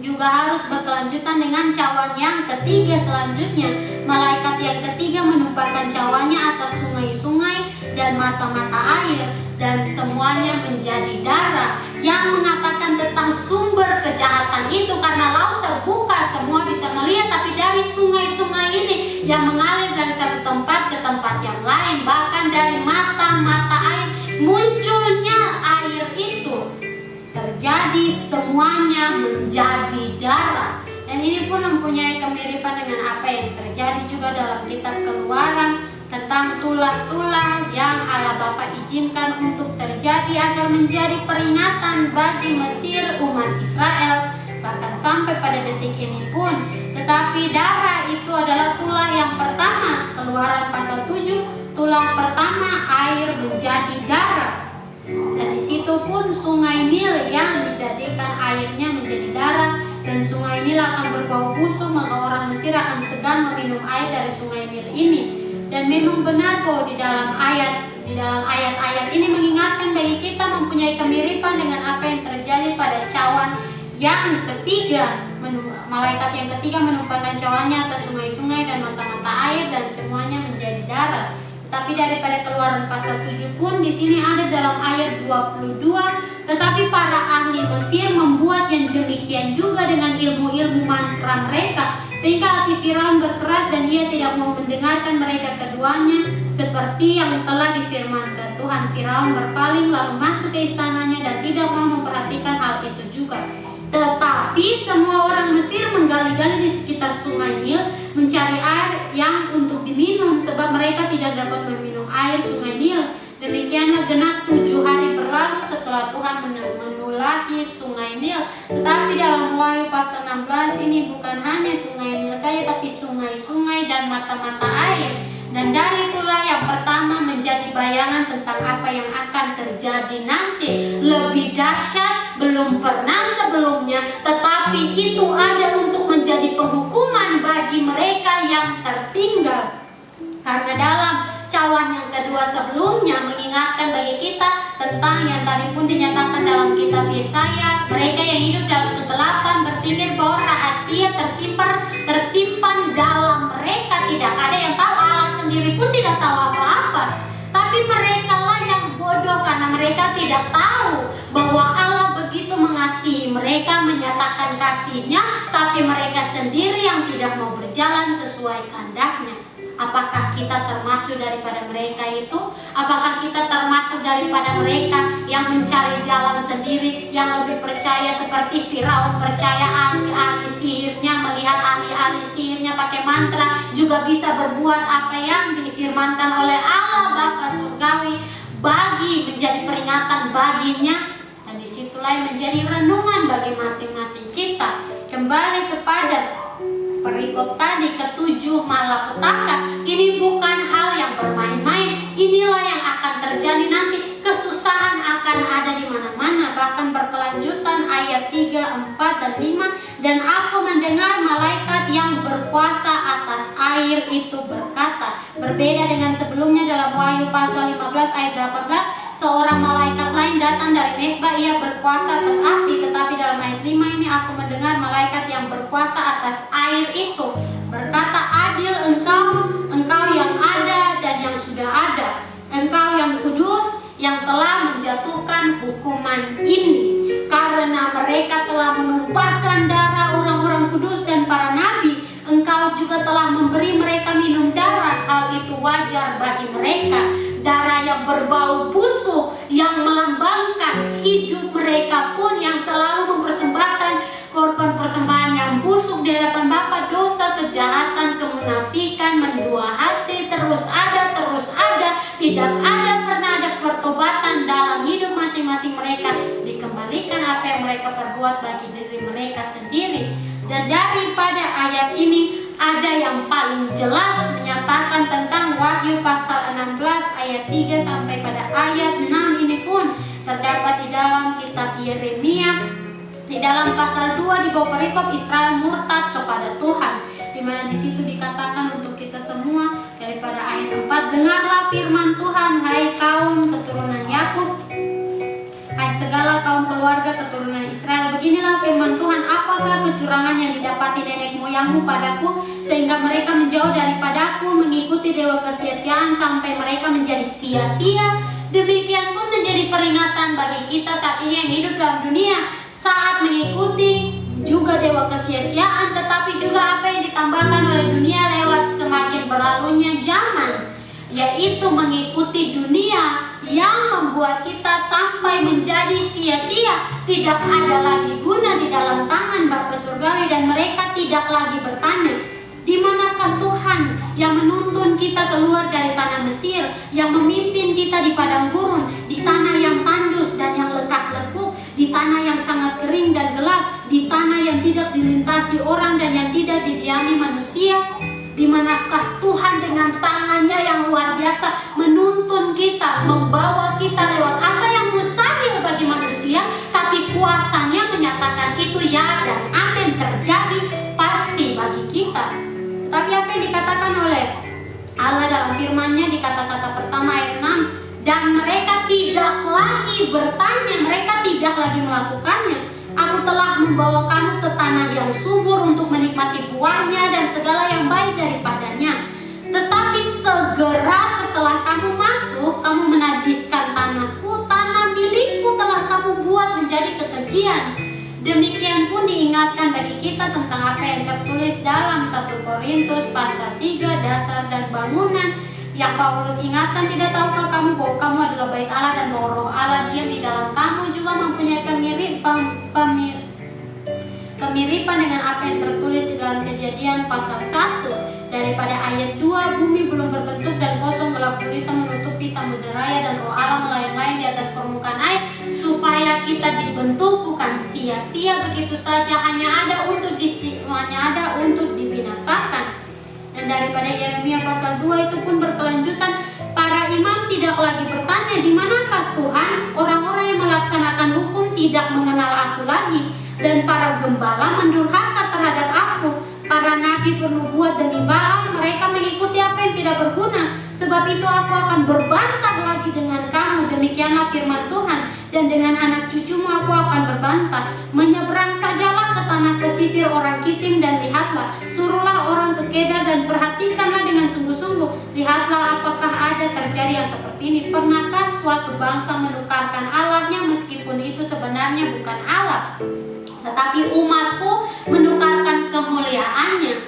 juga harus berkelanjutan dengan cawan yang ketiga selanjutnya. Malaikat yang ketiga menumpahkan cawannya atas sungai-sungai dan mata-mata air, dan semuanya menjadi darah. Yang mengatakan tentang sumber kejahatan itu, karena laut terbuka, semua bisa melihat, tapi dari sungai-sungai ini yang mengalir dari satu tempat ke tempat yang lain, bahkan dari mata-mata air munculnya air itu terjadi, semuanya menjadi darah. Dan ini pun mempunyai kemiripan dengan apa yang terjadi juga dalam kitab Keluaran tentang tulah-tulah yang Allah Bapa izinkan untuk terjadi agar menjadi peringatan bagi Mesir, umat Israel, bahkan sampai pada detik ini pun. Tetapi darah itu adalah tulah yang pertama. Keluaran pasal 7, tulah pertama, air menjadi darah. Dan di situ pun sungai Nil yang dijadikan airnya menjadi darah, dan sungai Nil akan berbau busuk, maka orang Mesir akan segan meminum air dari sungai Nil ini. Dan memang benar bahwa di dalam ayat-ayat ini mengingatkan bagi kita, mempunyai kemiripan dengan apa yang terjadi pada cawan yang ketiga. Malaikat yang ketiga menumpahkan cawannya atas sungai-sungai dan mata-mata air, dan semuanya menjadi darah. Tapi daripada Keluaran pasal 7 pun di sini ada dalam ayat 22, tetapi para ahli Mesir membuat yang demikian juga dengan ilmu-ilmu mantra mereka, sehingga hati Firaun berkeras dan ia tidak mau mendengarkan mereka keduanya, seperti yang telah difirmankan Tuhan. Firaun berpaling lalu masuk ke istananya dan tidak mau memperhatikan hal itu juga. Tetapi semua orang Mesir menggali-gali di sekitar sungai Nil, mencari air yang untuk diminum, sebab mereka tidak dapat meminum air sungai Nil. Demikianlah genap 7 hari berlalu setelah Tuhan menulahi sungai Nil. Tetapi dalam Wahyu pasal 16 ini bukan hanya sungai Nil saja, tapi sungai-sungai dan mata-mata air. Dan dari itulah yang pertama menjadi bayangan tentang apa yang akan terjadi nanti. Lebih dahsyat, belum pernah sebelumnya, tetapi itu ada untuk menjadi penghukuman bagi mereka yang tertinggal. Karena dalam cawan yang kedua sebelumnya mengingatkan bagi kita tentang yang tadi pun dinyatakan dalam kitab Yesaya. Mereka yang hidup dalam kegelapan berpikir bahwa rahasia tersimpan dalam mereka. Tidak ada yang tahu, Allah sendiri pun tidak tahu apa-apa. Tapi mereka lah yang bodoh karena mereka tidak tahu bahwa Allah begitu mengasihi mereka, menyatakan kasih-Nya, tapi mereka sendiri yang tidak mau berjalan sesuai kehendak-Nya. Apakah kita termasuk daripada mereka itu? Apakah kita termasuk daripada mereka yang mencari jalan sendiri, yang lebih percaya seperti Firaun, percaya ahli-ahli sihirnya, melihat ahli-ahli sihirnya pakai mantra juga bisa berbuat apa yang difirmankan oleh Allah Bapa Surgawi, bagi menjadi peringatan baginya, dan disitulah yang menjadi renungan bagi masing-masing kita. Kembali kepada perikop tadi ke-7 malapetaka, ini bukan hal yang bermain-main. Inilah yang akan terjadi nanti. Kesusahan akan ada di mana-mana, bahkan berkelanjutan ayat 3, 4, dan 5. Dan aku mendengar malaikat yang berkuasa atas air itu berkata, berbeda dengan sebelumnya dalam Wahyu pasal 15 ayat 18, seorang malaikat lain datang dari Mesbah, ia berkuasa atas api. Tetapi dalam ayat 5 ini aku mendengar malaikat yang berkuasa atas air itu berkata, adil engkau yang ada dan yang sudah ada, engkau yang kudus yang telah menjatuhkan hukuman ini, karena mereka telah menumpahkan darah orang-orang kudus dan para nabi. Engkau juga telah memberi mereka minum darah, hal itu wajar bagi mereka. Darah yang berbau busuk, yang melambangkan hidup mereka pun yang selalu mempersembahkan korban persembahan yang busuk di hadapan Bapa. Dosa, kejahatan, kemunafikan, mendua hati terus ada. Tidak ada pernah ada pertobatan dalam hidup masing-masing mereka. Dikembalikan apa yang mereka perbuat bagi diri mereka sendiri. Dan daripada ayat ini ada yang paling jelas menyatakan tentang Wahyu pasal 16 ayat 3 sampai pada ayat 6 ini pun terdapat di dalam kitab Yeremia, di dalam pasal 2 di bawah perikop Israel murtad kepada Tuhan, di mana di situ dikatakan untuk kita semua daripada ayat 4, dengarlah firman Tuhan, hai kaum keturunan Yakub, hai segala kaum keluarga keturunan Israel, beginilah firman Tuhan, apakah kecurangan yang didapati nenek moyangmu padaku, sehingga mereka menjauh daripadaku, mengikuti dewa kesia-siaan sampai mereka menjadi sia-sia. Demikian pun menjadi peringatan bagi kita saat ini yang hidup dalam dunia, saat mengikuti juga dewa kesia-siaan, tetapi juga apa yang ditambahkan oleh dunia lewat semakin berlalunya zaman, yaitu mengikuti dunia yang membuat kita sampai menjadi sia-sia, tidak ada lagi guna di dalam tangan Bapa Surgawi, dan mereka tidak lagi bertanya, di manakah Tuhan yang menuntun kita keluar dari tanah Mesir, yang memimpin kita di padang gurun, di tanah yang tandus dan yang lekak-lekuk, di tanah yang sangat kering dan gelap, di tanah yang tidak dilintasi orang dan yang tidak didiami manusia. Di manakah Tuhan dengan tangannya yang luar biasa menuntun kita, membawa kita lewat apa yang mustahil bagi manusia, tapi kuasanya menyatakan itu ya dan amin, terjadi pasti bagi kita. Tapi apa yang dikatakan oleh Allah dalam firman-Nya di kata-kata pertama ayat 6, dan mereka tidak lagi bertanya, mereka tidak lagi melakukannya. Aku telah membawa kamu ke tanah yang subur untuk menikmati buahnya dan segala yang baik daripadanya. Tetapi segera setelah kamu masuk, kamu menajiskan tanahku, tanah milikku telah kamu buat menjadi kekejian. Demikian pun diingatkan bagi kita tentang apa yang tertulis dalam 1 Korintus pasal 3, dasar dan bangunan, yang Paulus ingatkan, tidak tahukah kamu bahwa kamu adalah bait Allah dan bahwa Roh Allah diam di dalam kamu, juga mempunyai kemiripan dengan apa yang tertulis di dalam Kejadian pasal 1. Daripada ayat 2, bumi belum berbentuk dan kosong, gelap gulita menutupi samudera raya, dan Roh Allah melayang-layang di atas permukaan air, supaya kita dibentuk bukan sia-sia begitu saja, hanya ada untuk dibinasakan. Dan daripada Yeremia pasal 2 itu pun berkelanjutan, para imam tidak lagi bertanya, di manakah Tuhan? Orang-orang yang melaksanakan hukum tidak mengenal aku lagi, dan para gembala mendurhaka terhadap aku. Para nabi bernubuat demi Baal, mereka mengikuti apa yang tidak berguna, sebab Sebab itu aku akan berbantah lagi dengan kamu, demikianlah firman Tuhan. Dan dengan anak cucumu aku akan berbantah. Menyeberang sajalah ke tanah pesisir orang Kitim dan lihatlah. Suruhlah orang ke Kedar dan perhatikanlah dengan sungguh-sungguh. Lihatlah apakah ada terjadi yang seperti ini. Pernahkah suatu bangsa menukarkan Allahnya meskipun itu sebenarnya bukan Allah? Tetapi umatku menukarkan kemuliaannya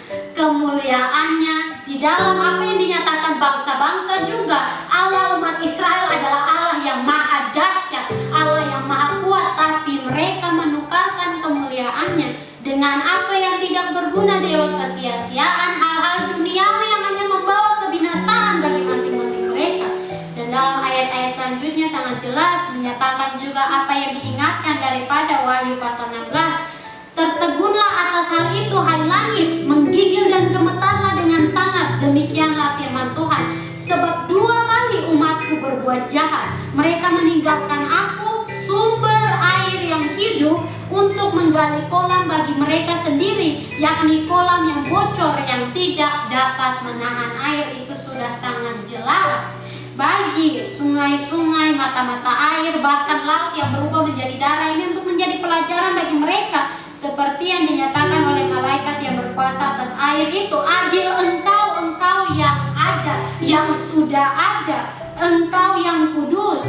di dalam apa yang dinyatakan bangsa-bangsa juga. Allah umat Israel adalah Allah yang maha dahsyat, Allah yang maha kuat, tapi mereka menukarkan kemuliaannya dengan apa yang tidak berguna lewat kesia-siaan, hal-hal duniawi yang hanya membawa kebinasaan bagi masing-masing mereka. Dan dalam ayat-ayat selanjutnya sangat jelas menyatakan juga apa yang diingatkan daripada Wahyu pasal 16. Tertegunlah atas hal itu, hai langit, menggigil dan gemetarlah dengan sangat, demikianlah firman Tuhan. Sebab 2 kali umatku berbuat jahat. Mereka meninggalkan aku, sumber air yang hidup, untuk menggali kolam bagi mereka sendiri, yakni kolam yang bocor yang tidak dapat menahan air. Itu sudah sangat jelas. Bagi sungai-sungai, mata-mata air, bahkan laut yang berubah menjadi darah ini untuk menjadi pelajaran bagi mereka. Seperti yang dinyatakan oleh malaikat yang berkuasa atas air itu, adil engkau yang ada, yang sudah ada, engkau yang kudus.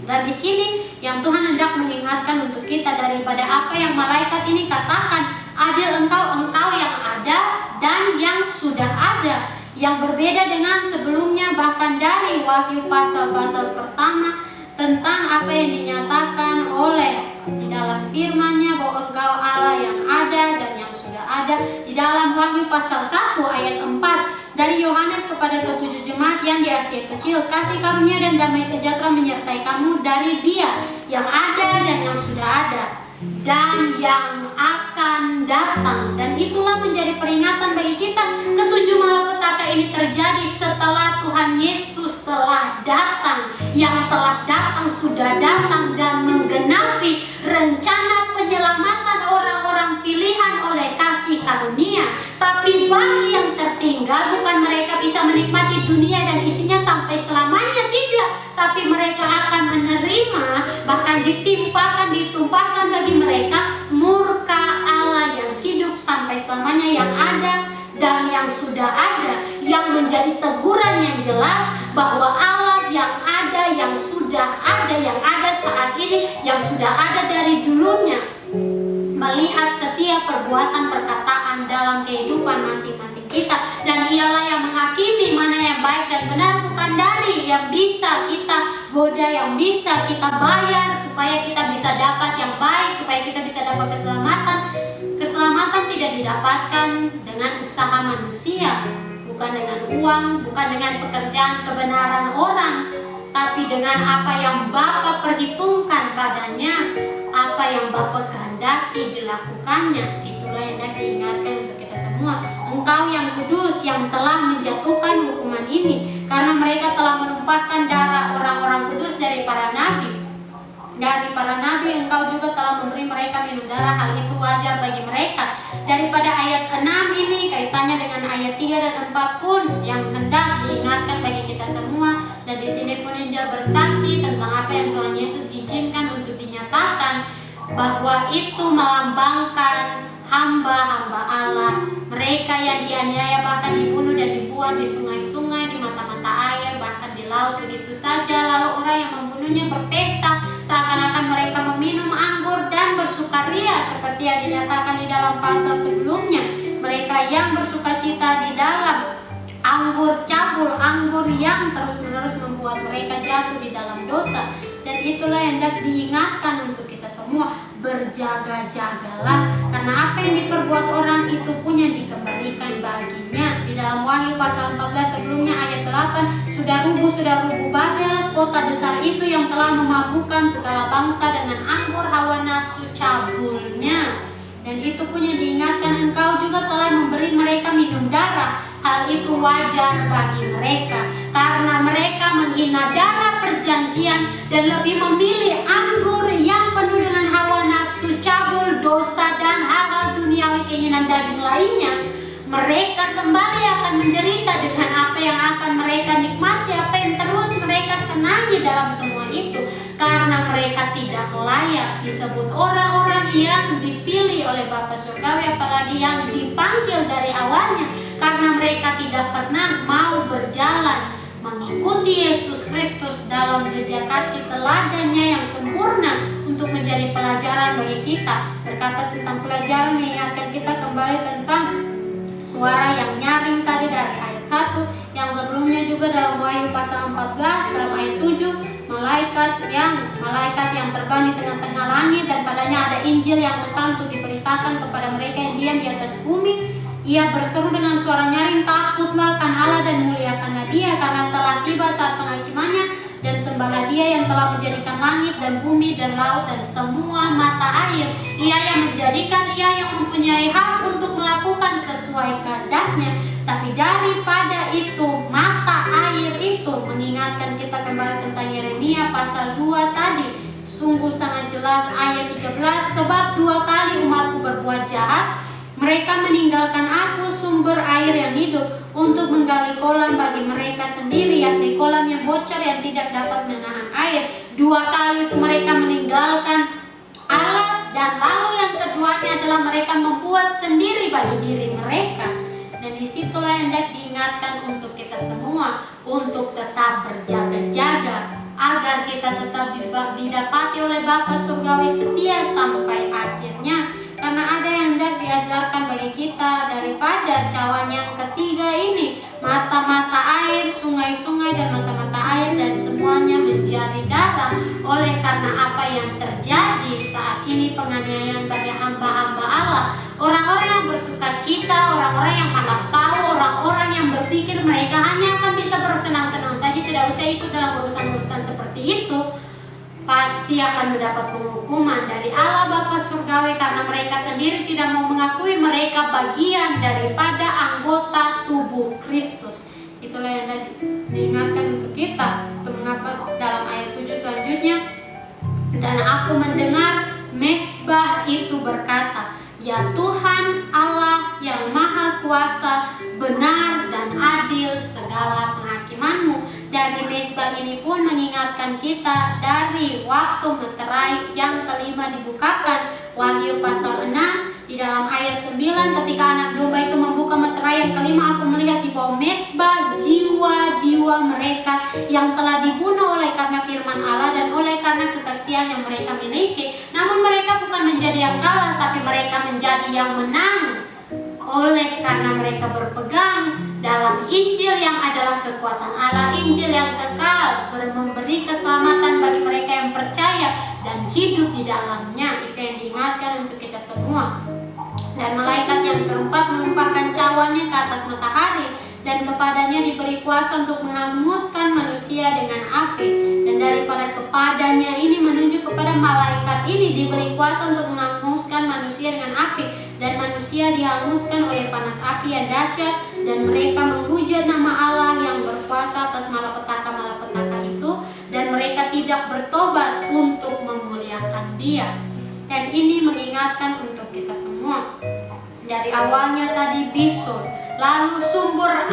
Dan di sini yang Tuhan hendak mengingatkan untuk kita daripada apa yang malaikat ini katakan, adil engkau yang ada dan yang sudah ada, yang berbeda dengan sebelumnya, bahkan dari Wahyu pasal-pasal pertama tentang apa yang dinyatakan oleh di dalam firman-Nya bahwa engkau Allah yang ada dan yang sudah ada. Di dalam Wahyu pasal 1 ayat 4, dari Yohanes kepada ke-7 jemaat yang di Asia Kecil, kasih karunia dan damai sejahtera menyertai kamu dari Dia yang ada dan yang sudah ada dan yang akan datang. Dan itulah menjadi peringatan bagi kita. Ketujuh malapetaka ini terjadi setelah Tuhan Yesus telah datang. Yang telah datang sudah datang dan menggenapi rencana penyelamatan orang-orang pilihan oleh kasih karunia. Tapi bagi yang tertinggal, bukan mereka bisa menikmati dunia dan isinya sampai selamanya, tidak. Tapi mereka akan menerima, bahkan ditumpahkan bagi mereka murka Allah yang hidup sampai selamanya, yang ada dan yang sudah ada, yang menjadi teguran yang jelas bahwa Allah yang ada, yang sudah ada, yang ada saat ini, yang sudah ada dari dulunya, melihat setiap perbuatan perkataan dalam kehidupan masing-masing kita, dan ialah yang menghakimi mana yang baik dan benar, bukan dari yang bisa kita goda, yang bisa kita bayar supaya kita bisa dapat yang baik, supaya kita bisa dapat keselamatan. Keselamatan tidak didapatkan dengan usaha manusia, bukan dengan uang, bukan dengan pekerjaan kebenaran orang, tapi dengan apa yang Bapa perhitungkan padanya, apa yang Bapa kehendaki dilakukannya. Itulah yang hendak diingatkan untuk kita semua. Engkau yang kudus, yang telah menjatuhkan hukuman ini, karena mereka telah menumpahkan darah orang-orang kudus dari para nabi. Dari para nabi engkau juga telah memberi mereka minum darah. Hal itu wajar bagi mereka. Daripada ayat 6 ini kaitannya dengan ayat 3 dan 4 pun yang hendak diingatkan bagi kita semua. Dan di sini pun Injil bersaksi tentang apa yang Tuhan Yesus izinkan untuk dinyatakan, bahwa itu melambangkan hamba-hamba Allah, mereka yang dianiaya, bahkan dibunuh dan dibuang di sungai-sungai, di mata-mata air, bahkan di laut begitu saja. Lalu orang yang membunuhnya berpesta seakan-akan mereka meminum anggur dan bersukaria, seperti yang dinyatakan di dalam pasal sebelumnya. Mereka yang bersukacita di dalam anggur cabul, anggur yang terus-menerus membuat mereka jatuh di dalam dosa. Dan itulah yang hendak diingatkan untuk kita semua, berjaga-jagalah, karena apa yang diperbuat orang itu pun yang dikembalikan baginya. Di dalam Wahyu pasal 14 sebelumnya ayat 8, sudah rubuh Babel, kota besar itu yang telah memabukkan segala bangsa dengan anggur hawa nafsu cabulnya. Dan itu pun yang diingatkan, engkau juga telah memberi mereka minum darah. Hal itu wajar bagi mereka, karena mereka menghina darah perjanjian dan lebih memilih anggur yang penuh dengan hawa nafsu cabul, dosa, dan hal-hal duniawi, keinginan daging lainnya. Mereka kembali akan menderita dengan apa yang akan mereka nikmati mereka tidak layak disebut orang-orang yang dipilih oleh Bapa Surgawi, apalagi yang dipanggil dari awalnya, karena mereka tidak pernah mau berjalan mengikuti Yesus Kristus dalam jejak kaki teladannya yang sempurna untuk menjadi pelajaran bagi kita. Berkata tentang pelajaran, mengingatkan kita kembali tentang suara yang nyaring tadi dari ayat 1, yang sebelumnya juga dalam Wahyu pasal 14 dalam ayat 7, malaikat yang terbang di tengah-tengah langit, dan padanya ada Injil yang kekal untuk diberitakan kepada mereka yang diam di atas bumi. Ia berseru dengan suara nyaring, takutlah akan Allah dan muliakanlah Dia, karena telah tiba saat penghakimannya, dan sembahlah Dia yang telah menjadikan langit dan bumi dan laut dan semua mata air. Ia yang menjadikan, Ia yang mempunyai hak untuk melakukan sesuai kehendaknya. Tapi daripada itu, mata air itu mengingatkan kita kembali tentang Yeremia pasal 2 tadi. Sungguh sangat jelas ayat 13, sebab 2 kali umatku berbuat jahat. Mereka meninggalkan aku, sumber air yang hidup, untuk menggali kolam bagi mereka sendiri, yakni kolam yang bocor yang tidak dapat menahan air. 2 kali itu mereka meninggalkan Allah, dan lalu yang keduanya adalah mereka membuat sendiri bagi diri mereka. Dan disitulah yang hendak diingatkan untuk kita semua, untuk tetap berjaga-jaga, agar kita tetap didapati oleh Bapa Surgawi setia sampai akhirnya. Karena ada yang hendak diajarkan bagi kita daripada cawan yang ketiga ini, mata-mata air, sungai-sungai dan mata-mata air, dan semuanya menjadi darah. Oleh karena apa yang terjadi saat ini, penganiayaan bagi hamba-hamba Allah, orang-orang yang bersuka cita, orang-orang yang malas tahu, orang-orang yang berpikir mereka hanya akan bisa bersenang-senang saja, tidak usah ikut dalam urusan-urusan seperti itu, pasti akan mendapat penghukuman dari Allah Bapa Surgawi, karena mereka sendiri tidak mau mengakui mereka bagian daripada anggota tubuh Kristus. Itulah yang diingatkan untuk kita. Mengapa dalam ayat 7 selanjutnya, dan aku mendengar mezbah itu berkata, ya Tuhan Allah yang maha kuasa, benar dan adil segala penghakimanmu. Dari mezbah ini pun mengingatkan kita dari waktu meterai yang kelima dibukakan. Wahyu pasal 6 di dalam ayat 9, ketika anak domba itu membuka meterai yang kelima, aku melihat di bawah mezbah jiwa-jiwa mereka yang telah dibunuh oleh karena firman Allah dan oleh karena kesaksian yang mereka miliki. Namun mereka bukan menjadi yang kalah, tapi mereka menjadi yang menang, oleh karena mereka berpegang dalam Injil yang adalah kekuatan Allah, Injil yang kekal, memberi keselamatan bagi mereka yang percaya dan hidup di dalamnya. Itu yang diingatkan untuk kita semua. Dan malaikat yang keempat menumpahkan cawannya ke atas matahari, dan kepadanya diberi kuasa untuk menghanguskan manusia dengan api. Dan daripada kepadanya ini menunjuk kepada malaikat ini diberi kuasa untuk menghanguskan manusia dengan api, dan manusia dihanguskan oleh panas api yang dahsyat, dan mereka menghujat nama Allah yang berkuasa atas malapetaka-malapetaka itu, dan mereka tidak bertobat untuk memuliakan Dia. Dan ini mengingatkan untuk kita semua. Dari awalnya tadi bisul, lalu sumber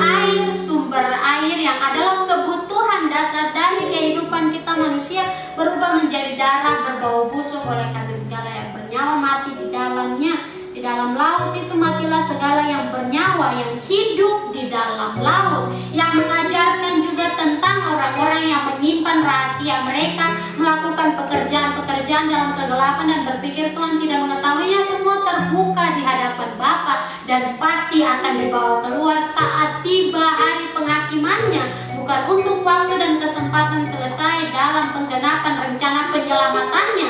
air yang adalah kebutuhan dasar dari kehidupan kita manusia berubah menjadi darah berbau busuk oleh karena segala yang bernyawa mati di dalamnya. Di dalam laut itu matilah segala yang bernyawa yang hidup di dalam laut. Yang mengajarkan juga tentang orang-orang yang menyimpan rahasia mereka, melakukan pekerjaan-pekerjaan dalam kegelapan dan berpikir Tuhan tidak mengetahuinya. Semua terbuka di hadapan Bapa dan pasti akan dibawa keluar saat tiba hari penghakimannya. Bukan untuk waktu dan kesempatan selesai dalam penggenapan rencana penyelamatannya,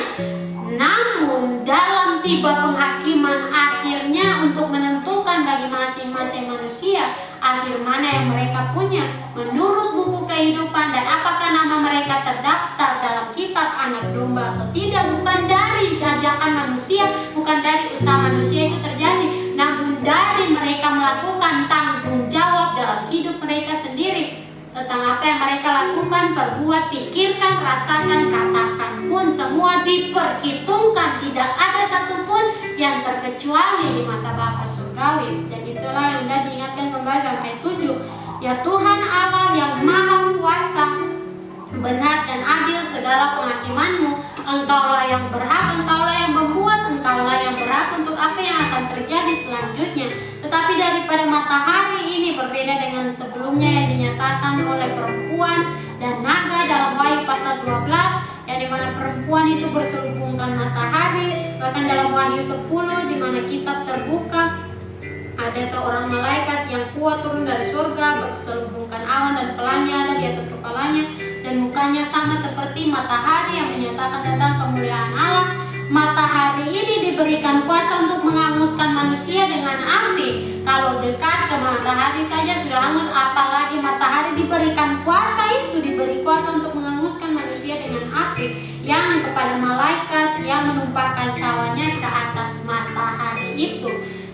namun dalam tiba penghakiman akhirnya untuk menentukan bagi masing-masing manusia akhir mana yang mereka punya menurut buku kehidupan, dan apakah nama mereka terdaftar dalam kitab anak domba atau tidak. Bukan dari ajakan manusia, bukan dari usaha manusia itu terjadi, namun dari mereka melakukan tanggung jawab dalam hidup mereka sendiri tentang apa yang mereka lakukan, perbuat, pikirkan, rasakan, katakan pun semua diperhitungkan. Tidak ada satupun yang terkecuali di mata Bapa Surgawi. Dan itulah yang sudah diingatkan kembali dalam ayat 7. Ya Tuhan Allah yang maha kuasa, benar dan adil segala penghakimanmu. Engkaulah yang berhak, engkaulah yang membuat, engkaulah yang berhak untuk apa yang akan terjadi selanjutnya. Tetapi daripada matahari ini berbeda dengan sebelumnya yang dinyatakan oleh perempuan dan naga dalam Wahyu pasal 12, yang dimana perempuan itu berselubungkan matahari. Bahkan dalam Wahyu 10 dimana kitab terbuka, ada seorang malaikat yang kuat turun dari surga, berselubungkan awan dan pelangi ada di atas kepalanya, dan mukanya sama seperti matahari yang menyatakan tentang kemuliaan Allah. Matahari ini diberikan kuasa untuk menghanguskan manusia dengan api. Kalau dekat ke matahari saja sudah hangus, apalagi matahari diberikan kuasa itu, diberi kuasa untuk menghanguskan manusia dengan api, yang kepada malaikat yang menumpahkan cawanya ke atas matahari itu.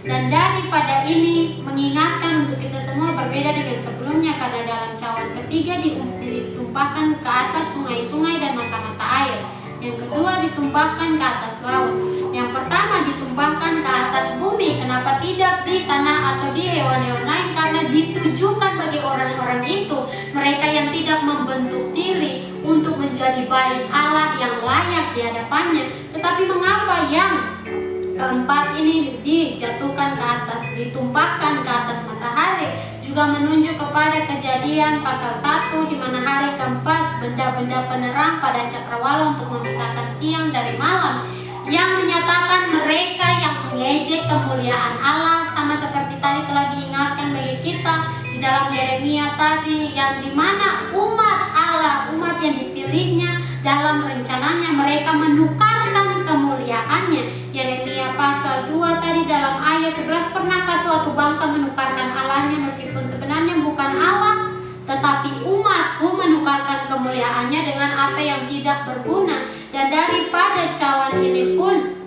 Dan daripada ini mengingatkan untuk kita semua berbeda dengan sebelumnya, karena dalam cawan ketiga ditumpahkan ke atas sungai-sungai dan mata-mata air. Yang kedua ditumpahkan ke atas laut. Yang pertama ditumpahkan ke atas bumi. Kenapa tidak di tanah atau di hewan-hewan lain? Karena ditujukan bagi orang-orang itu, mereka yang tidak membentuk diri untuk menjadi bait Allah yang layak di hadapannya. Tetapi mengapa yang keempat ini dijatuhkan ke atas, ditumpahkan ke atas matahari? Juga menunjuk kepada Kejadian pasal 1 di mana hari keempat benda-benda penerang pada cakrawala untuk memisahkan siang dari malam, yang menyatakan mereka yang mengejek kemuliaan Allah, sama seperti tadi telah diingatkan bagi kita di dalam Yeremia tadi, yang dimana umat Allah, umat yang dipilihnya dalam rencananya, mereka menukarkan kemuliaannya. Yeremia pasal 2 tadi dalam ayat 11, pernahkah suatu bangsa menukarkan Allahnya meskipun sebenarnya bukan Allah? Tetapi umatku menukarkan kemuliaannya dengan apa yang tidak berguna. Dan daripada cawan ini pun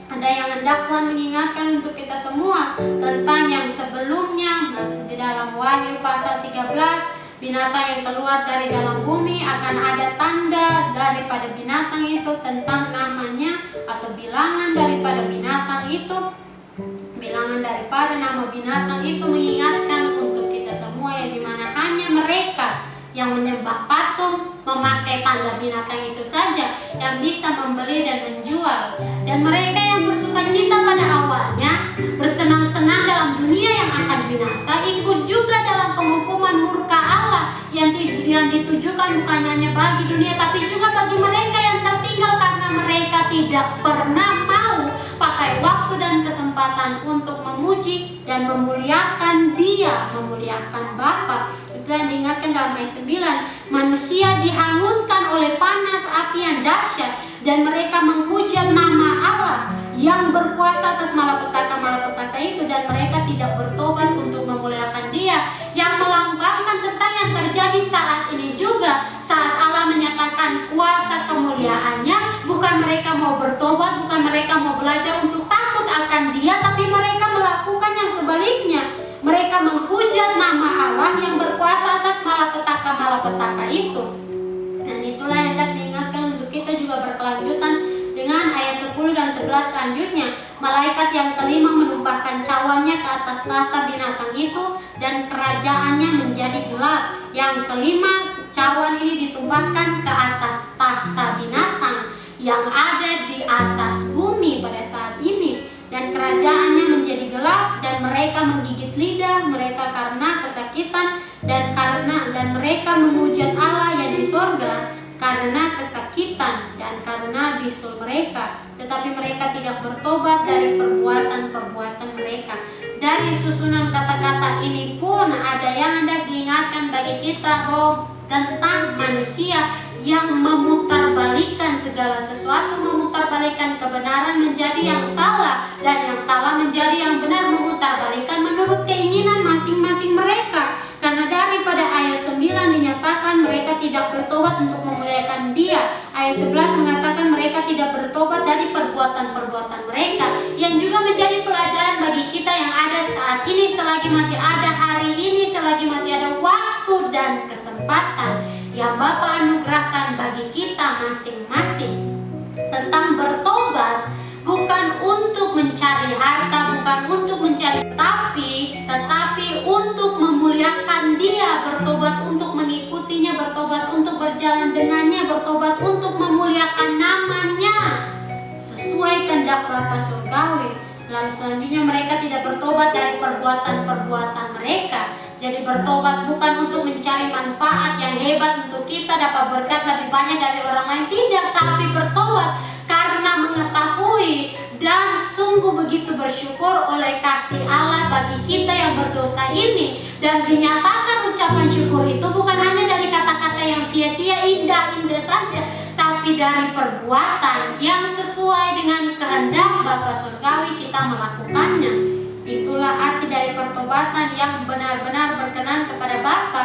ada yang hendak Tuhan mengingatkan untuk kita semua tentang yang sebelumnya. Di dalam Wahyu pasal 13, binatang yang keluar dari dalam bumi, akan ada tanda daripada binatang itu tentang namanya atau bilangan daripada binatang itu. Bilangan daripada nama binatang itu mengingatkan untuk kita semua, yang dimana hanya mereka yang menyembah patung, memakai tanda binatang itu saja yang bisa membeli dan menjual. Dan mereka yang bersuka cita pada awalnya, bersenang-senang dalam dunia yang akan binasa, ikut juga dalam penghukuman murka Allah yang ditujukan bukan hanya bagi dunia, tapi juga bagi mereka yang tertinggal, karena mereka tidak pernah mau pakai waktu dan kesempatan untuk memuji dan memuliakan Dia, memuliakan Bapa. Itu yang diingatkan dalam ayat 9. Manusia dihanguskan oleh panas api yang dahsyat, dan mereka menghujat nama Allah yang berkuasa atas malapetaka-malapetaka itu, dan mereka tidak bertobat untuk memuliakan Dia, yang melambangkan tentang yang terjadi saat ini juga. Saat Allah menyatakan kuasa kemuliaannya, bukan mereka mau bertobat, bukan mereka mau belajar untuk takut akan Dia, tapi mereka melakukan yang sebaliknya. Mereka menghujat nama Allah yang berkuasa atas malapetaka-malapetaka itu. Dan itulah yang hendak diingatkan untuk kita juga berkelanjutan dengan ayat 10 dan 11 selanjutnya. Malaikat yang kelima menumpahkan cawannya ke atas tahta binatang itu, dan kerajaannya menjadi gelap. Yang kelima, cawan ini ditumpahkan ke atas tahta binatang yang ada di atas bumi pada saat ini. Dan kerajaannya menjadi gelap, dan mereka menggigit lidah mereka karena kesakitan, dan mereka menghujat Allah yang di sorga karena kesakitan dan karena bisul mereka. Tetapi mereka tidak bertobat dari perbuatan-perbuatan mereka. Dari susunan kata-kata ini pun ada yang hendak diingatkan bagi kita tentang manusia yang memutarbalikkan segala sesuatu, memutarbalikkan kebenaran menjadi yang salah, dan yang salah menjadi yang benar, memutarbalikkan menurut keinginan masing-masing mereka. Karena daripada ayat 9 dinyatakan mereka tidak bertobat untuk memuliakan Dia, ayat 11 mengatakan mereka tidak bertobat dari perbuatan-perbuatan mereka, yang juga menjadi pelajaran bagi kita yang ada saat ini, selagi masih ada hari ini, selagi masih ada waktu dan kesempatan yang Bapa anugerahkan bagi kita masing-masing, tentang bertobat, bukan untuk mencari harta, bukan untuk mencari tetapi untuk memuliakan Dia, bertobat untuk mengikuti mengikutinya, bertobat untuk berjalan dengannya, bertobat untuk memuliakan namanya sesuai kehendak Bapa surgawi. Lalu selanjutnya mereka tidak bertobat dari perbuatan-perbuatan mereka. Jadi bertobat bukan untuk mencari manfaat yang hebat untuk kita dapat berkat lebih banyak dari orang lain, tidak, tapi bertobat karena mengetahui dan sungguh begitu bersyukur oleh kasih Allah bagi kita yang berdosa ini. Dan dinyatakan ucapan syukur itu bukan hanya dari kata-kata yang sia-sia, indah-indah saja, tapi dari perbuatan yang sesuai dengan kehendak Bapa surgawi kita melakukannya. Itulah arti dari pertobatan yang benar-benar berkenan kepada Bapa,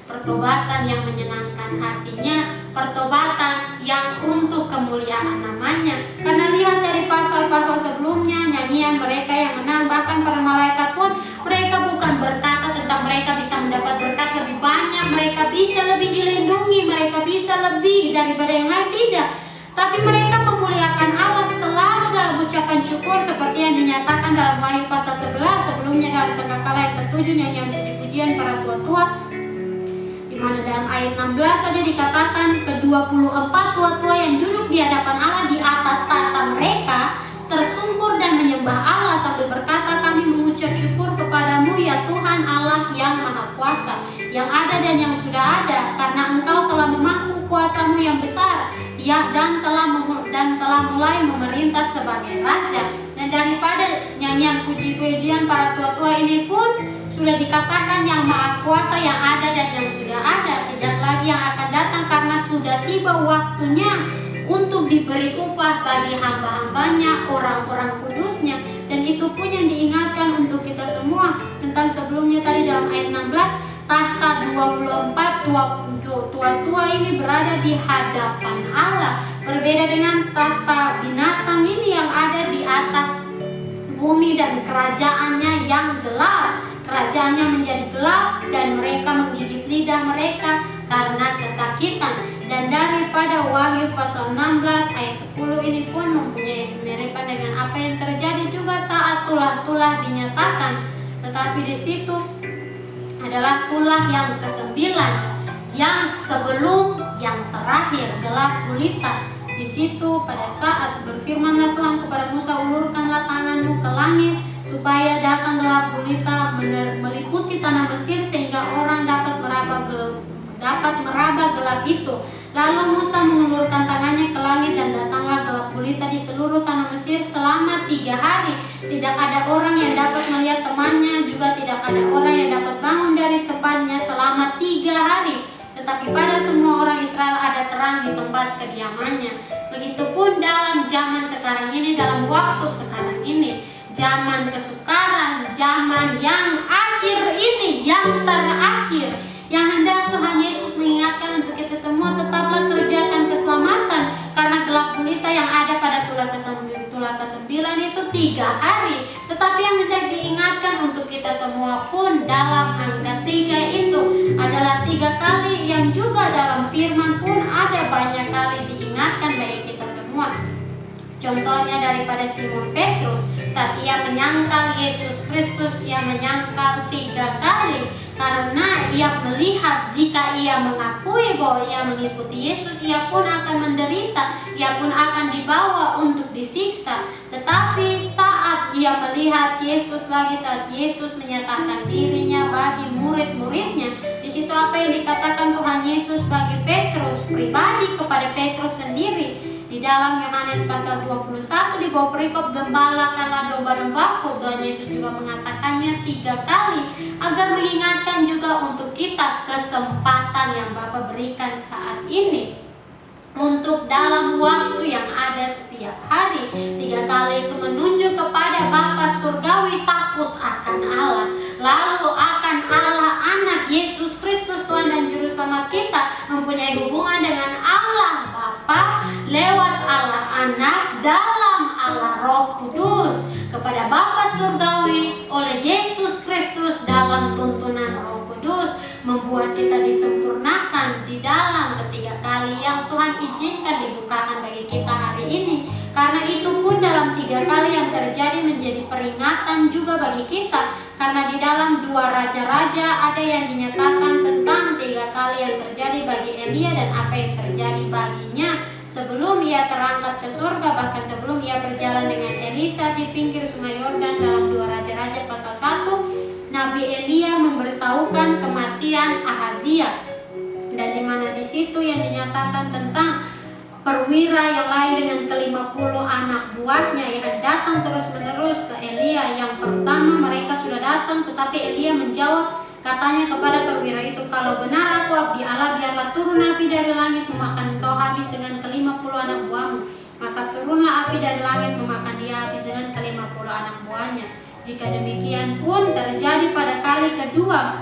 pertobatan yang menyenangkan hatinya, pertobatan yang untuk kemuliaan namanya. Karena lihat dari pasal-pasal sebelumnya, nyanyian mereka yang menang, bahkan para malaikat pun mereka bukan berkata tentang mereka bisa mendapat berkat lebih banyak, mereka bisa lebih dilindungi, mereka bisa lebih daripada yang lain, tidak. Tapi mereka memuliakan Allah selalu dalam ucapan syukur seperti yang dinyatakan dalam Wahyu pasal 11, sebelumnya dalam Sangkakala yang ke-7, nyanyian puji-pujian para tua-tua, di mana dalam ayat 16 saja dikatakan ke-24 tua-tua yang duduk di hadapan Allah di atas tahta mereka tersungkur dan menyembah Allah sambil berkata, kami mengucap syukur kepadamu ya Tuhan Allah yang Maha Kuasa, yang ada dan yang sudah ada, karena Engkau telah memangku kuasamu yang besar, ya, dan telah mulai memerintah sebagai raja. Dan daripada nyanyian puji-pujian para tua-tua ini pun sudah dikatakan yang Maha Kuasa, yang ada dan yang sudah ada, tidak lagi yang akan datang, karena sudah tiba waktunya untuk diberi upah bagi hamba-hambanya, orang-orang kudusnya. Dan itu pun yang diingatkan untuk kita semua tentang sebelumnya tadi dalam ayat 16, tahta 24 tua-tua ini berada di hadapan Allah. Berbeda dengan tahta binatang ini yang ada di atas bumi dan kerajaannya yang gelap. Kerajaannya menjadi gelap dan mereka menggigit lidah mereka karena kesakitan. Dan daripada Wahyu pasal 16 ayat 10 ini pun mempunyai kemiripan dengan apa yang terjadi juga saat tulah-tulah dinyatakan. Tetapi di situ adalah tulah yang ke-9, yang sebelum yang terakhir, gelap gulita. Di situ pada saat berfirmanlah Tuhan kepada Musa, ulurkanlah tanganmu ke langit supaya datang gelap gulita meliputi tanah Mesir sehingga orang dapat meraba gelap itu. Lalu Musa mengulurkan tangannya ke langit dan datanglah gelap gulita di seluruh tanah Mesir selama 3 hari. Tidak ada orang yang dapat melihat temannya, juga tidak ada orang yang dapat bangun dari tempatnya selama 3 hari. Tetapi pada semua orang Israel ada terang di tempat kediamannya. Begitupun dalam zaman sekarang ini, dalam waktu sekarang ini, zaman kesukaran, zaman yang akhir ini, yang terakhir, yang hendak Tuhan Yesus mengingatkan untuk kita semua, tetaplah kerjakan keselamatan, karena gelap gulita yang ada pada tulah ke-9 itu 3 hari. Tetapi yang hendak diingatkan untuk kita semua pun dalam angka 3 itu adalah 3 kali, yang juga dalam firman pun ada banyak kali diingatkan bagi kita semua. Contohnya daripada Simon Petrus, saat ia menyangkal Yesus Kristus, ia menyangkal 3 kali karena ia melihat jika ia mengakui bahwa ia mengikuti Yesus, ia pun akan menderita, ia pun akan dibawa untuk disiksa. Tetapi saat ia melihat Yesus lagi, saat Yesus menyatakan dirinya bagi murid-muridnya, di situ apa yang dikatakan Tuhan Yesus bagi Petrus pribadi kepada Petrus sendiri. Di dalam Yohanes pasal 21 di bawah perikop gembalakanlah domba-dombaku, Tuhan Yesus juga mengatakannya 3 kali agar mengingatkan juga untuk kita kesempatan yang Bapa berikan saat ini untuk dalam waktu yang ada setiap hari. 3 kali itu menunjuk kepada Bapa surgawi, takut akan Allah, lalu akan Allah anak Yesus Kristus Tuhan dan Juru Selamat kita, mempunyai hubungan dengan Allah Bapa lewat Allah Anak dalam Allah Roh Kudus, kepada Bapa surgawi oleh Yesus Kristus dalam tuntunan Roh Kudus, membuat kita disempurnakan di dalam ketiga kali yang Tuhan izinkan dibukakan bagi kita hari ini. Karena itu pun dalam 3 kali yang terjadi menjadi peringatan juga bagi kita, karena di dalam 2 raja-raja ada yang dinyatakan tentang 3 kali yang terjadi bagi Elia dan apa yang terjadi baginya sebelum ia terangkat ke surga, bahkan sebelum ia berjalan dengan Elisa di pinggir sungai Yordan. Dalam 2 Raja-Raja pasal 1, Nabi Elia memberitahukan kematian Ahazia, dan di mana di situ yang dinyatakan tentang perwira yang lain dengan ke-50 anak buahnya yang datang terus-menerus ke Elia. Yang pertama mereka sudah datang, tetapi Elia menjawab, katanya kepada perwira itu, kalau benar aku abdi Allah, biarlah turun api dari langit memakan engkau habis dengan ke-50 anak buahmu. Maka turunlah api dari langit memakan dia habis dengan ke-50 anak buahnya. Jika demikian pun terjadi pada kali kedua.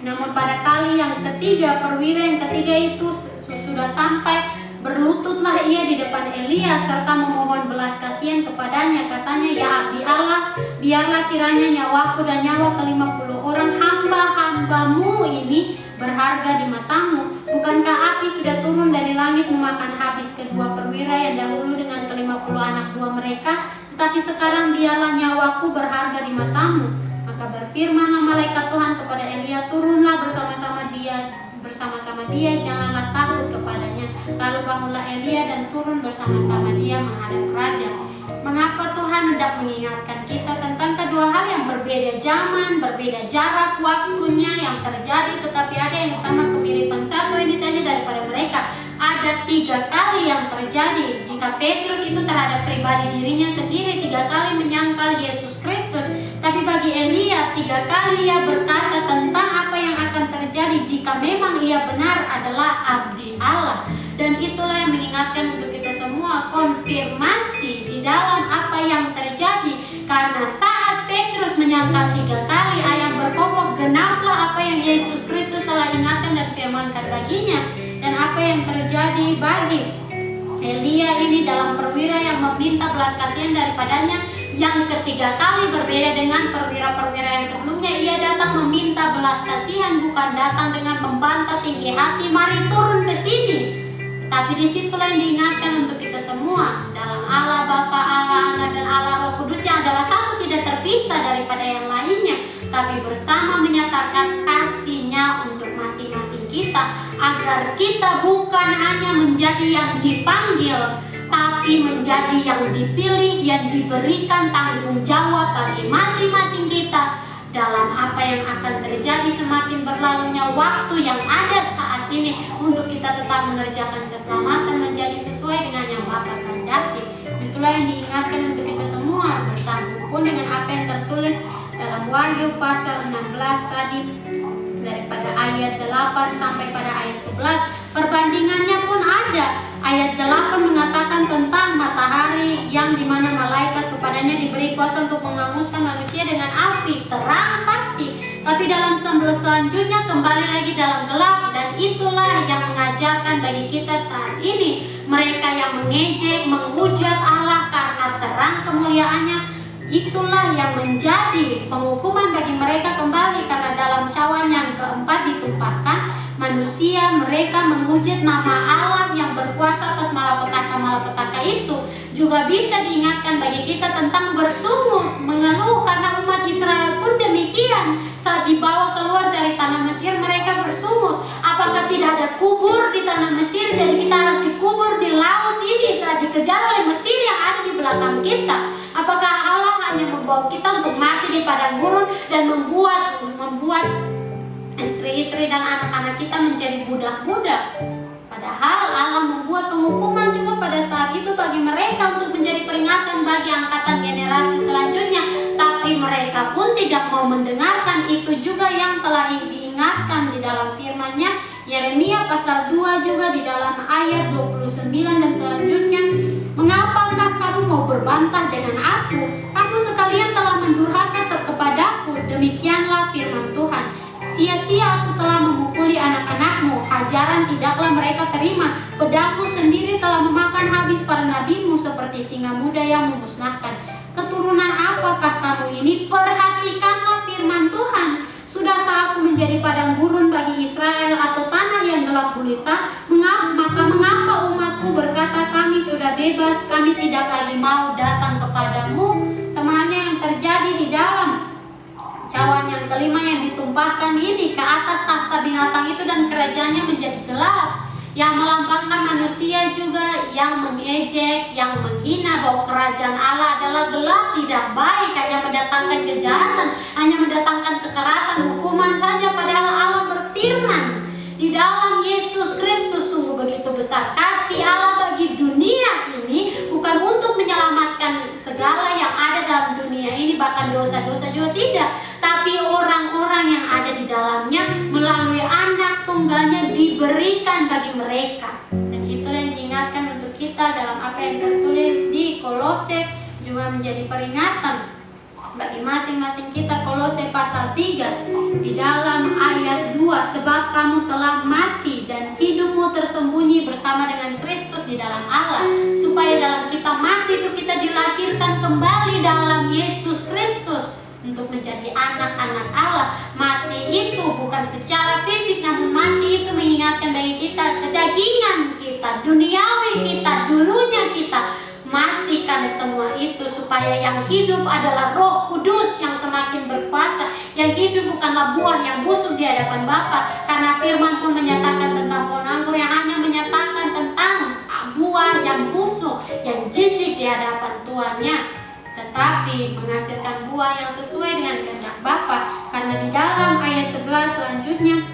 Namun pada kali yang ketiga, perwira yang ketiga itu sudah sampai, berlututlah ia di depan Elia serta memohon belas kasihan kepadanya. Katanya, ya abdi Allah, biarlah kiranya nyawaku dan nyawa ke-50 orang hamba-hambamu ini berharga di matamu. Bukankah api sudah turun dari langit memakan habis kedua perwira yang dahulu dengan ke-50 anak buah mereka? Tetapi sekarang biarlah nyawaku berharga di matamu. Maka berfirmanlah malaikat Tuhan kepada Elia, turunlah bersama-sama dia, janganlah takut kepadanya. Lalu bangunlah Elia dan turun bersama-sama dia menghadap raja. Mengapa Tuhan hendak mengingatkan kita tentang kedua hal yang berbeda zaman, berbeda jarak waktunya yang terjadi, tetapi ada yang sama kemiripan? Satu ini saja daripada mereka. Ada 3 kali yang terjadi. Jika Petrus itu terhadap pribadi dirinya sendiri 3 kali menyangkal Yesus Kristus, tapi bagi Elia 3 kali ia berkata tentang apa yang akan terjadi jika memang ia benar adalah abdi Allah. Dan itulah yang mengingatkan untuk kita semua, konfirmasi di dalam apa yang terjadi. Karena saat Petrus menyangkal 3 kali, ayam berkokok, genaplah apa yang Yesus Kristus telah ingatkan dan firmankan baginya. Dan apa yang terjadi bagi Elia ini dalam perwira yang meminta belas kasihan daripadanya, yang ketiga kali berbeda dengan perwira-perwira yang sebelumnya. Ia datang meminta belas kasihan, bukan datang dengan membantah tinggi hati, mari turun ke sini. Tapi disitulah yang diingatkan untuk kita semua, dalam Allah Bapa, Allah Anak, dan Allah Roh Kudus yang adalah satu, tidak terpisah daripada yang lainnya, tapi bersama menyatakan kasih-Nya untuk masing-masing kita, agar kita bukan hanya menjadi yang dipanggil, tapi menjadi yang dipilih, yang diberikan tanggung jawab bagi masing-masing kita dalam apa yang akan terjadi semakin berlalunya waktu yang ada saat ini, untuk kita tetap mengerjakan keselamatan menjadi sesuai dengan yang Bapa kehendaki. Itulah yang diingatkan untuk kita semua, bersambung dengan apa yang tertulis dalam Wahyu pasal 16 tadi, daripada ayat 8 sampai pada ayat 11. Perbandingannya pun ada. Ayat 8 mengatakan tentang matahari yang dimana malaikat kepadanya diberi kuasa untuk menghanguskan manusia dengan api, terang pasti. Tapi dalam selanjutnya kembali lagi dalam gelap. Dan itulah yang mengajarkan bagi kita saat ini, mereka yang mengejek, menghujat Allah karena terang kemuliaannya, itulah yang menjadi penghukuman bagi mereka kembali. Karena dalam cawan yang keempat ditumpahkan manusia, mereka menghujat nama Allah yang berkuasa atas malapetaka itu. Juga bisa diingatkan bagi kita tentang bersungut, mengeluh, karena umat Israel pun demikian. Saat dibawa keluar dari tanah Mesir, mereka bersungut, apakah tidak ada kubur di tanah Mesir, jadi kita harus dikubur di laut ini saat dikejar oleh Mesir yang ada di belakang kita. Apakah Allah hanya membawa kita untuk mati di padang gurun dan membuat istri-istri dan anak-anak kita menjadi budak-budak? Padahal Allah membuat penghukuman juga pada saat itu bagi mereka untuk menjadi peringatan bagi angkatan generasi selanjutnya. Tapi mereka pun tidak mau mendengarkan. Itu juga yang telah diingatkan di dalam firman-Nya. Yeremia pasal 2 juga di dalam ayat 29 dan selanjutnya. Mengapakah kamu mau berbantah dengan aku? Kamu sekalian telah mendurhaka kepadaku. Demikianlah firman Tuhan. Sia-sia aku telah memukuli anak-anakmu, hajaran tidaklah mereka terima. Pedangmu sendiri telah memakan habis para nabimu seperti singa muda yang memusnahkan. Keturunan apakah kamu ini? Perhatikanlah firman Tuhan. Sudahkah aku menjadi padang gurun bagi Israel atau tanah yang gelap gulita? Maka mengapa umatku berkata, kami sudah bebas, kami tidak lagi mau datang kepadamu? Sama halnya yang terjadi di dalam cawan yang kelima yang ditumpahkan ditumpahkan ini ke atas tahta binatang itu dan kerajaannya menjadi gelap. Yang melambangkan manusia juga yang mengejek, yang menghina bahwa kerajaan Allah adalah gelap, tidak baik, hanya mendatangkan kejahatan, hanya mendatangkan kekerasan, hukuman saja. Padahal Allah berfirman di dalam Yesus Kristus, sungguh begitu besar kasih Allah bagi dunia ini, bukan untuk menyelamatkan segala yang ada dalam dunia ini, bahkan dosa-dosa juga tidak, tapi orang-orang yang ada di dalamnya melalui anak tunggalnya diberikan bagi mereka. Dan itulah yang diingatkan untuk kita dalam apa yang tertulis di Kolose, juga menjadi peringatan bagi masing-masing kita. Kolose pasal 3 di dalam ayat 2, sebab kamu telah mati dan hidupmu tersembunyi bersama dengan Kristus di dalam Allah, supaya dalam kita mati itu kita dilahirkan kembali dalam Yesus Kristus untuk menjadi anak-anak Allah. Mati itu bukan secara fisik, namun mati itu mengingatkan bagi kita kedagingan kita, duniawi kita, dulunya kita. Matikan semua itu supaya yang hidup adalah Roh Kudus yang semakin berkuasa. Yang hidup bukanlah buah yang busuk di hadapan Bapa, karena firman pun menyatakan tentang pohon anggur yang hanya menyatakan tentang buah yang busuk, yang jijik di hadapan tuannya, tetapi menghasilkan buah yang sesuai dengan kehendak Bapa. Karena di dalam ayat 11 selanjutnya,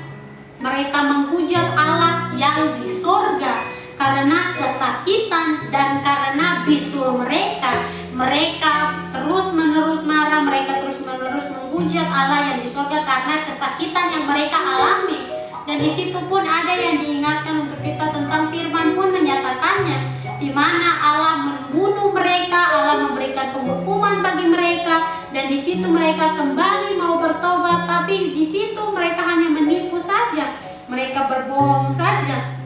mereka menghujat Allah yang di sorga karena kesakitan dan karena bisul mereka. Mereka terus-menerus marah, mereka terus-menerus menghujat Allah yang di sorga karena kesakitan yang mereka alami. Dan di situ pun ada yang diingatkan untuk kita tentang firman pun menyatakannya, di mana Allah membunuh mereka, Allah memberikan penghukuman bagi mereka, dan di situ mereka kembali mau bertobat, tapi di situ mereka hanya menipu saja, mereka berbohong saja.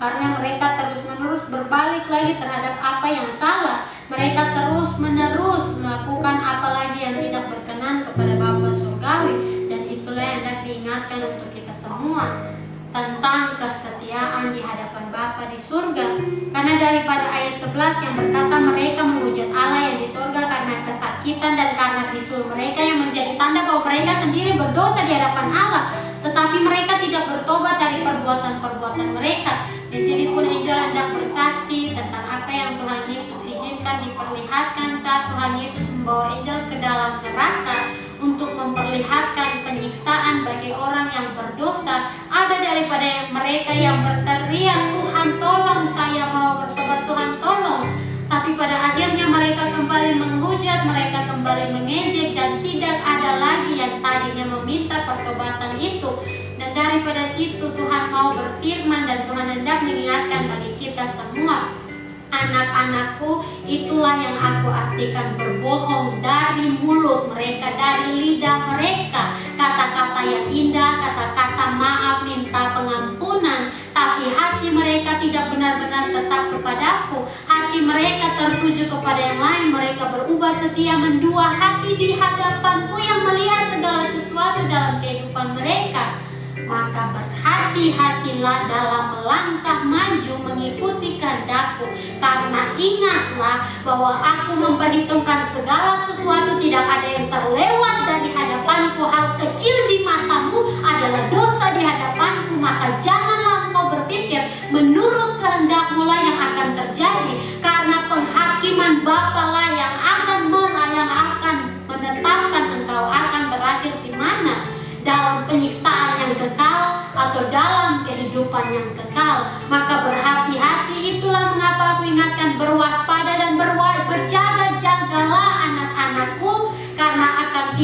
Karena mereka terus-menerus berbalik lagi terhadap apa yang salah. Mereka terus-menerus melakukan apa lagi yang tidak berkenan kepada Bapa Surgawi. Dan itulah yang hendak diingatkan untuk kita semua tentang kesetiaan di hadapan Bapa di surga. Karena daripada ayat 11 yang berkata mereka menghujat Allah yang di surga karena kesakitan dan karena bisul mereka, yang menjadi tanda bahwa mereka sendiri berdosa di hadapan Allah, tetapi mereka tidak bertobat dari perbuatan-perbuatan mereka. Di sini pun Angel hendak bersaksi tentang apa yang Tuhan Yesus izinkan diperlihatkan saat Tuhan Yesus membawa Angel ke dalam neraka untuk memperlihatkan penyiksaan bagi orang yang berdosa. Ada daripada mereka yang berteriak, Tuhan tolong, saya mau bertobat, Tuhan tolong. Tapi pada akhirnya mereka kembali menghujat, mereka kembali mengejek, dan tidak ada lagi yang tadinya meminta pertobatan itu. Dan daripada situ Tuhan mau berfirman dan Tuhan hendak mengingatkan bagi kita semua, anak-anakku, itulah yang aku artikan berbohong dari mulut mereka, dari lidah mereka. Kata-kata yang indah, kata-kata maaf, minta pengampunan, tapi hati mereka tidak benar-benar tetap kepadaku. Hati mereka tertuju kepada yang lain. Mereka berubah setia mendua hati di hadapanku yang melihat segala sesuatu dalam kehidupan mereka. Maka berhati-hatilah dalam melangkah maju mengikuti kehendakku, karena ingatlah bahwa aku memperhitungkan segala sesuatu, tidak ada yang terlewat dari hadapanku. Hal kecil di matamu adalah dosa di hadapanku, maka janganlah engkau berpikir menurut kehendakmu lah yang akan terjadi, karena penghakiman Bapa lah yang akan menetapkan engkau akan berakhir di mana, dalam penyiksaan yang kekal atau dalam kehidupan yang kekal. Maka berhati-hati, itulah mengapa aku ingatkan, berwaspada dan berjaga-jagalah anak-anakku, karena akan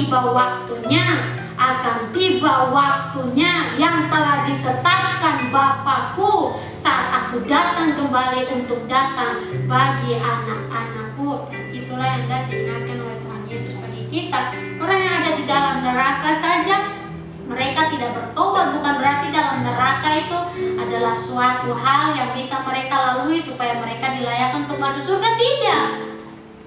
tiba waktunya yang telah ditetapkan Bapakku saat aku datang kembali untuk datang bagi anak-anakku. Dan itulah yang hendak diingatkan oleh Tuhan Yesus bagi kita. Orang yang ada di dalam neraka saja mereka tidak bertobat, bukan berarti dalam neraka itu adalah suatu hal yang bisa mereka lalui supaya mereka dilayakkan untuk masuk surga. Tidak.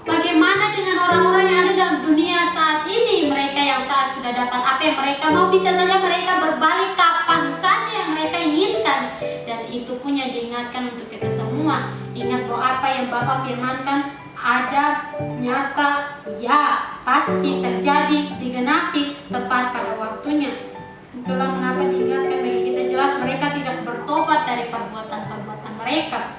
Bagaimana dengan orang-orang yang ada dalam dunia saat ini? Mereka yang saat sudah dapat apa yang mereka mau, bisa saja mereka berbalik kapan saja yang mereka inginkan. Dan itu pun yang diingatkan untuk kita semua. Ingat bahwa apa yang Bapa firmankan ada, nyata, ya, pasti terjadi, digenapi tepat pada waktunya. Itulah mengapa diingatkan bagi kita jelas mereka tidak bertobat dari perbuatan-perbuatan mereka.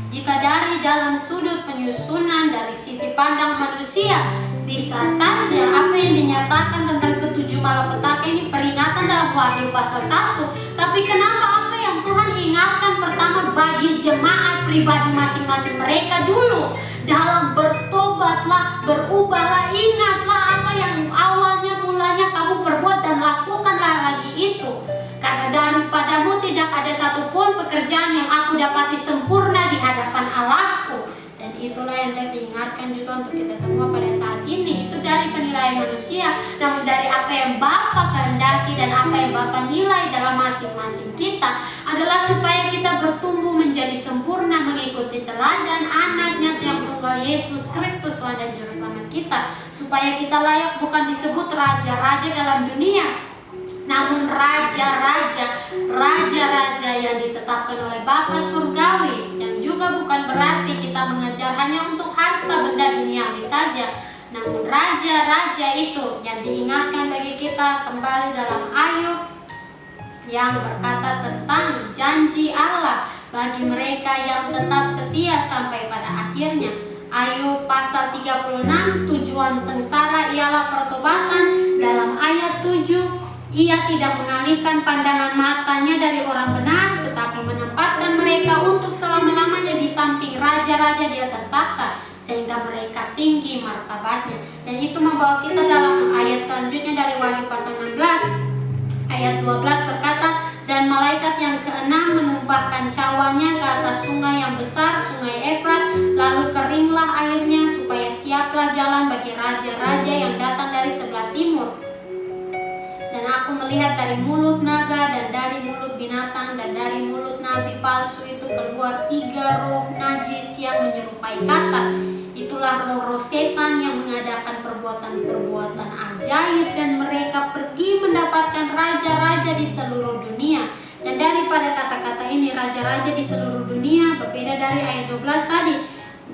Jika dari dalam sudut penyusunan dari sisi pandang manusia, bisa saja apa yang dinyatakan tentang ketujuh malapetaka ini peringatan dalam Wahyu pasal 1. Tapi kenapa apa yang Tuhan ingatkan pertama bagi jemaat pribadi masing-masing mereka dulu, dalam bertobatlah, berubahlah, ingatlah apa yang awalnya mulanya kamu perbuat dan lakukanlah lagi itu. Karena daripadamu tidak ada satupun pekerjaan yang aku dapati sempurna di hadapan Allahku. Dan itulah yang diingatkan juga untuk kita semua pada saat ini. Itu dari penilaian manusia, namun dari apa yang Bapa kehendaki dan apa yang Bapa nilai dalam masing-masing kita adalah supaya kita bertumbuh menjadi sempurna mengikuti teladan anaknya yang tunggal Yesus Kristus Tuhan dan Juru Selamat kita. Supaya kita layak bukan disebut raja-raja dalam dunia, namun raja-raja yang ditetapkan oleh Bapa surgawi, yang juga bukan berarti kita mengejar hanya untuk harta benda duniawi saja, namun raja-raja itu yang diingatkan bagi kita kembali dalam Ayub yang berkata tentang janji Allah bagi mereka yang tetap setia sampai pada akhirnya. Ayub pasal 36, tujuan sengsara ialah pertobatan. Dalam ayat 7, ia tidak mengalihkan pandangan matanya dari orang benar, tetapi menempatkan mereka untuk selama-lamanya di samping raja-raja di atas tahta, sehingga mereka tinggi martabatnya. Dan itu membawa kita dalam ayat selanjutnya dari Wahyu pasal 16, ayat 12 berkata, dan malaikat yang keenam menumpahkan cawanya ke atas sungai yang besar, sungai Efrat, lalu keringlah airnya, supaya siaplah jalan bagi raja-raja yang datang dari sebelah timur. Dan aku melihat dari mulut naga dan dari mulut binatang dan dari mulut nabi palsu itu keluar 3 roh najis yang menyerupai katak. Itulah roh-roh setan yang mengadakan perbuatan-perbuatan ajaib, dan mereka pergi mendapatkan raja-raja di seluruh dunia. Dan daripada kata-kata ini raja-raja di seluruh dunia berbeda dari ayat 12 tadi,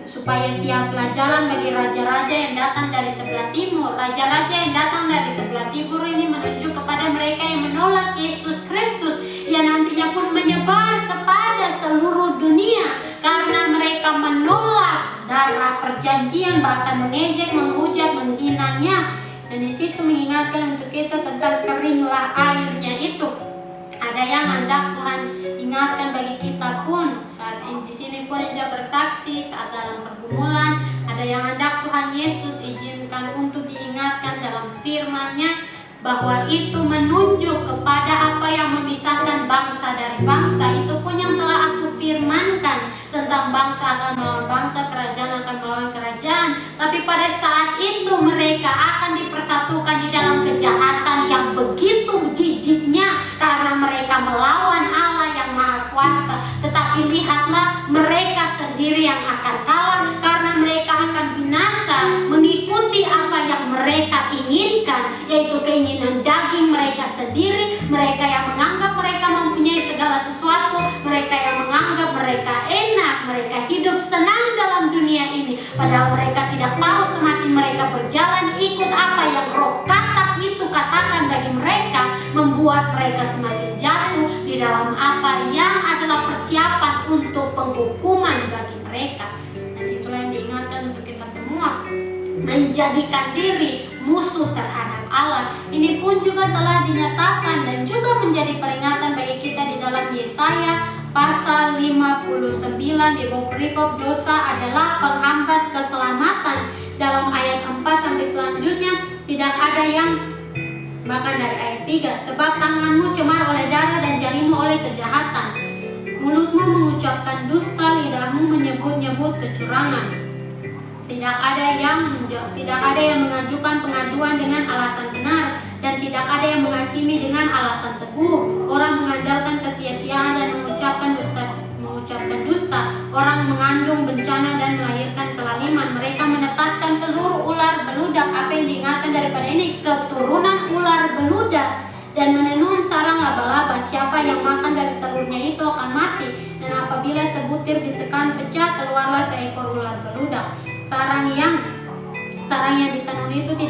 supaya siaplah jalan bagi raja-raja yang datang dari sebelah timur. Raja-raja yang datang dari sebelah timur ini menunjuk kepada mereka yang menolak Yesus Kristus, yang nantinya pun menyebar kepada seluruh dunia karena mereka menolak darah perjanjian, bahkan mengejek, menghujat, menghinanya. Dan di situ mengingatkan untuk kita tentang keringlah airnya itu. Ada yang hendak Tuhan ingatkan bagi kita pun saat ini di sini pun yang bersaksi saat dalam pergumulan. Ada yang hendak Tuhan Yesus izinkan untuk diingatkan dalam firman-Nya, bahwa itu menunjuk kepada apa yang memisahkan bangsa dari bangsa. Itu pun yang telah aku firmankan tentang bangsa akan melawan bangsa, kerajaan akan melawan kerajaan. Tapi pada saat itu mereka akan dipersatukan di dalam kejahatan yang begitu jijiknya, karena mereka melawan Allah yang Maha Kuasa. Tetapi lihatlah, mereka sendiri yang akan kalah, karena mereka akan binasa mengikuti apa yang mereka inginkan, yaitu keinginan daging mereka sendiri. Mereka yang menganggap mereka mempunyai segala sesuatu, mereka yang menganggap mereka enak, mereka hidup senang dalam dunia ini, padahal mereka tidak tahu semakin mereka berjalan ikut apa yang roh katak itu katakan bagi mereka, membuat mereka semakin jatuh di dalam apa yang adalah persiapan untuk penghukuman bagi mereka. Dan itulah yang diingatkan untuk kita semua, menjadikan diri musuh terhadap Allah. Ini pun juga telah dinyatakan dan juga menjadi peringatan bagi kita di dalam Yesaya pasal 59 di bab perikop dosa adalah penghambat keselamatan. Dalam ayat 4 sampai selanjutnya tidak ada yang, bahkan dari ayat 3, sebab tanganmu cemar oleh darah dan jarimu oleh kejahatan, mulutmu mengucapkan dusta, lidahmu menyebut-nyebut kecurangan. Tidak ada yang mengajukan pengaduan dengan alasan benar, dan tidak ada yang menghakimi dengan alasan teguh. Orang mengandalkan kesia-siaan dan mengucapkan dusta. Orang mengandung bencana dan melahirkan kelaliman. Mereka menetaskan telur ular beludak. Apa yang diingatkan daripada ini? Keturunan ular beludak. Dan menenun sarang laba-laba. Siapa yang makan dari telurnya itu akan mati. Dan apabila sebutir ditekan pecah, keluarlah seekor ular beludak. Sarang yang ditenun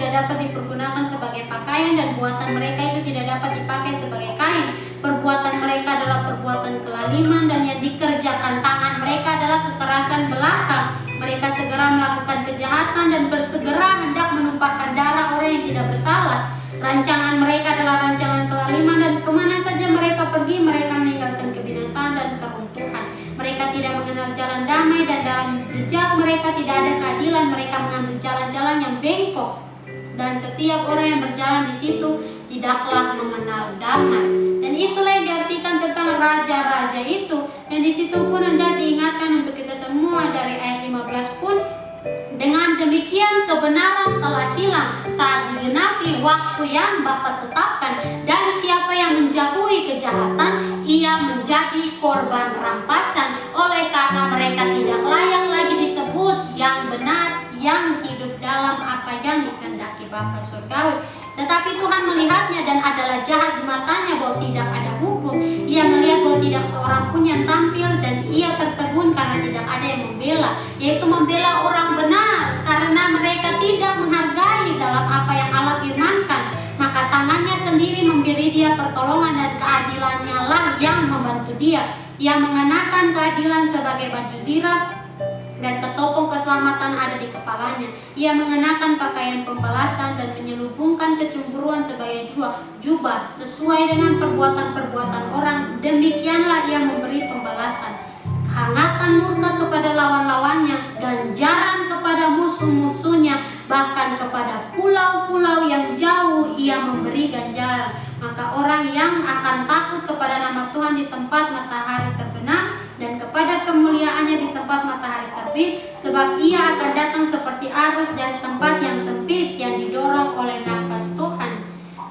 tidak dapat dipergunakan sebagai pakaian dan buatan mereka itu tidak dapat dipakai sebagai kain. Perbuatan mereka adalah perbuatan kelaliman dan yang dikerjakan tangan mereka adalah kekerasan belaka. Mereka segera melakukan kejahatan dan bersegera hendak menumpahkan darah orang yang tidak bersalah. Rancangan mereka adalah rancangan kelaliman dan kemana saja mereka pergi mereka meninggalkan kebinasaan dan keruntuhan. Mereka tidak mengenal jalan damai dan dalam jejak mereka tidak ada keadilan. Mereka mengambil jalan-jalan yang bengkok dan setiap orang yang berjalan di situ tidaklah mengenal damai. Dan itulah yang diartikan tentang raja-raja itu. Dan di situ pun hendak diingatkan untuk kita semua dari ayat 15 pun, dengan demikian kebenaran telah hilang saat digenapi waktu yang Bapa tetapkan, dan siapa yang menjauhi kejahatan ia menjadi korban rampasan. Oleh karena mereka tidak layak lagi disebut yang benar, yang hidup dalam apa yang dikehendaki Bapa surgawi. Tetapi Tuhan melihatnya dan adalah jahat di matanya bahwa tidak ada hukum. Ia melihat bahwa tidak seorang pun yang tampil dan ia tertegun karena tidak ada yang membela, yaitu membela orang benar, karena mereka tidak menghargai dalam apa yang Allah firmankan. Maka tangannya sendiri memberi dia pertolongan dan keadilannya lah yang membantu dia. Ia mengenakan keadilan sebagai baju zirah dan ketopong keselamatan ada di kepalanya. Ia mengenakan pakaian pembalasan dan menyelubungkan kecemburuan sebagai jubah sesuai dengan perbuatan-perbuatan orang. Demikianlah ia memberi pembalasan, kehangatan murka kepada lawan-lawannya, ganjaran kepada musuh-musuhnya, bahkan kepada pulau-pulau yang jauh ia memberi ganjaran. Maka orang yang akan takut kepada nama Tuhan di tempat matahari terbenam dan kepada kemuliaannya di tempat matahari terbit, sebab ia akan datang seperti arus dari tempat yang sempit yang didorong oleh nafas Tuhan.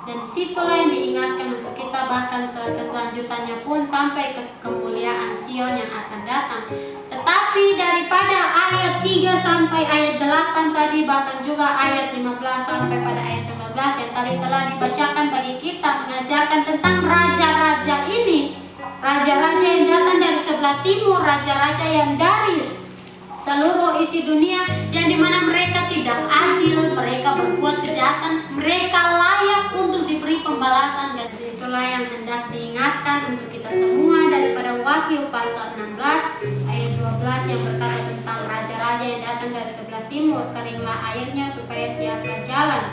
Dan disitulah yang diingatkan untuk kita, bahkan keselanjutannya pun sampai ke kemuliaan Sion yang akan datang. Tetapi daripada ayat 3 sampai ayat 8 tadi, bahkan juga ayat 15 sampai pada ayat 19 yang tadi telah dibacakan bagi kita, mengajarkan tentang raja-raja ini. Raja-raja yang datang dari sebelah timur, raja-raja yang dari seluruh isi dunia, yang dimana mereka tidak adil, mereka berbuat kejahatan, mereka layak untuk diberi pembalasan. Dan itulah yang hendak diingatkan untuk kita semua daripada Wahyu pasal 16 ayat 12 yang berkata tentang raja-raja yang datang dari sebelah timur. Keringlah airnya supaya siaplah jalan.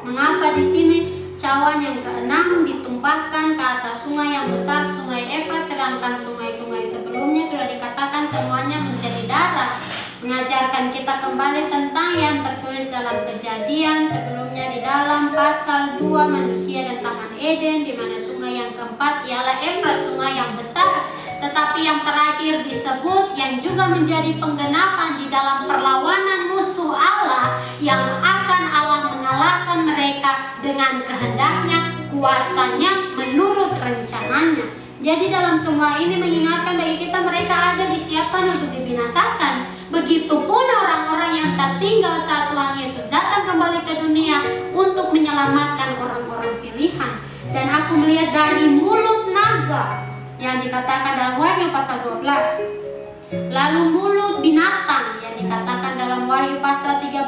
Mengapa di sini cawan yang keenam ditumpahkan ke atas sungai yang besar, sungai Efrat, sedangkan sungai-sungai sebelumnya sudah dikatakan semuanya menjadi darah? Mengajarkan kita kembali tentang yang tertulis dalam Kejadian sebelumnya di dalam pasal 2 manusia dan Taman Eden, di mana sungai yang keempat ialah Efrat, sungai yang besar. Tetapi yang terakhir disebut yang juga menjadi penggenapan di dalam perlawanan musuh Allah, yang akan Allah mengalahkan mereka dengan kehendaknya, kuasanya, menurut rencananya. Jadi dalam semua ini mengingatkan bagi kita, mereka ada disiapkan untuk dibinasakan. Begitupun orang-orang yang tertinggal saat Tuhan Yesus datang kembali ke dunia untuk menyelamatkan orang-orang pilihan. Dan aku melihat dari mulut naga yang dikatakan dalam Wahyu pasal 12, lalu mulut binatang yang dikatakan dalam Wahyu pasal 13,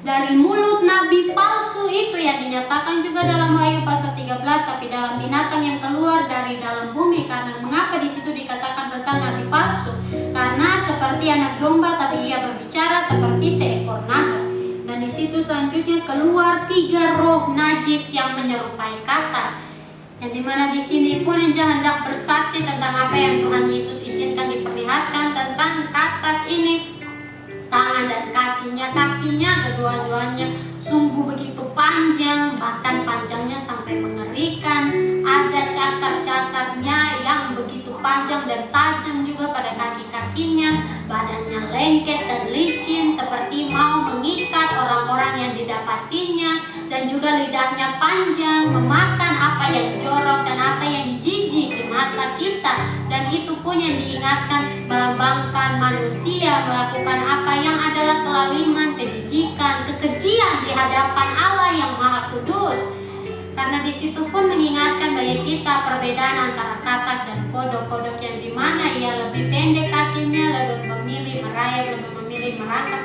dari mulut nabi palsu itu yang dinyatakan juga dalam Wahyu pasal 13, tapi dalam binatang yang keluar dari dalam bumi. Karena mengapa di situ dikatakan tentang nabi palsu? Karena seperti anak domba, tapi ia berbicara seperti seekor naga. Dan di situ selanjutnya keluar 3 roh najis yang menyerupai katak. Yang dimana di sini pun yang hendak bersaksi tentang apa yang Tuhan Yesus izinkan diperlihatkan tentang katak ini. Tangan dan kakinya kedua-duanya sungguh begitu panjang, bahkan panjangnya sampai mengerikan. Ada cakar-cakarnya yang begitu panjang dan tajam juga pada kaki-kakinya. Badannya lengket dan licin seperti mau mengikat orang-orang yang didapatinya. Dan juga lidahnya panjang, memakan apa yang jorok dan apa yang jijik di mata kita. Dan itu pun yang diingatkan, melambangkan manusia melakukan apa yang adalah kelaliman, kejijikan, kekejian di hadapan Allah yang Maha Kudus. Karena di situ pun mengingatkan bagi kita perbedaan antara katak dan kodok-kodok, yang dimana ia lebih pendek kakinya, lebih memilih merayap, lebih memilih merangkak.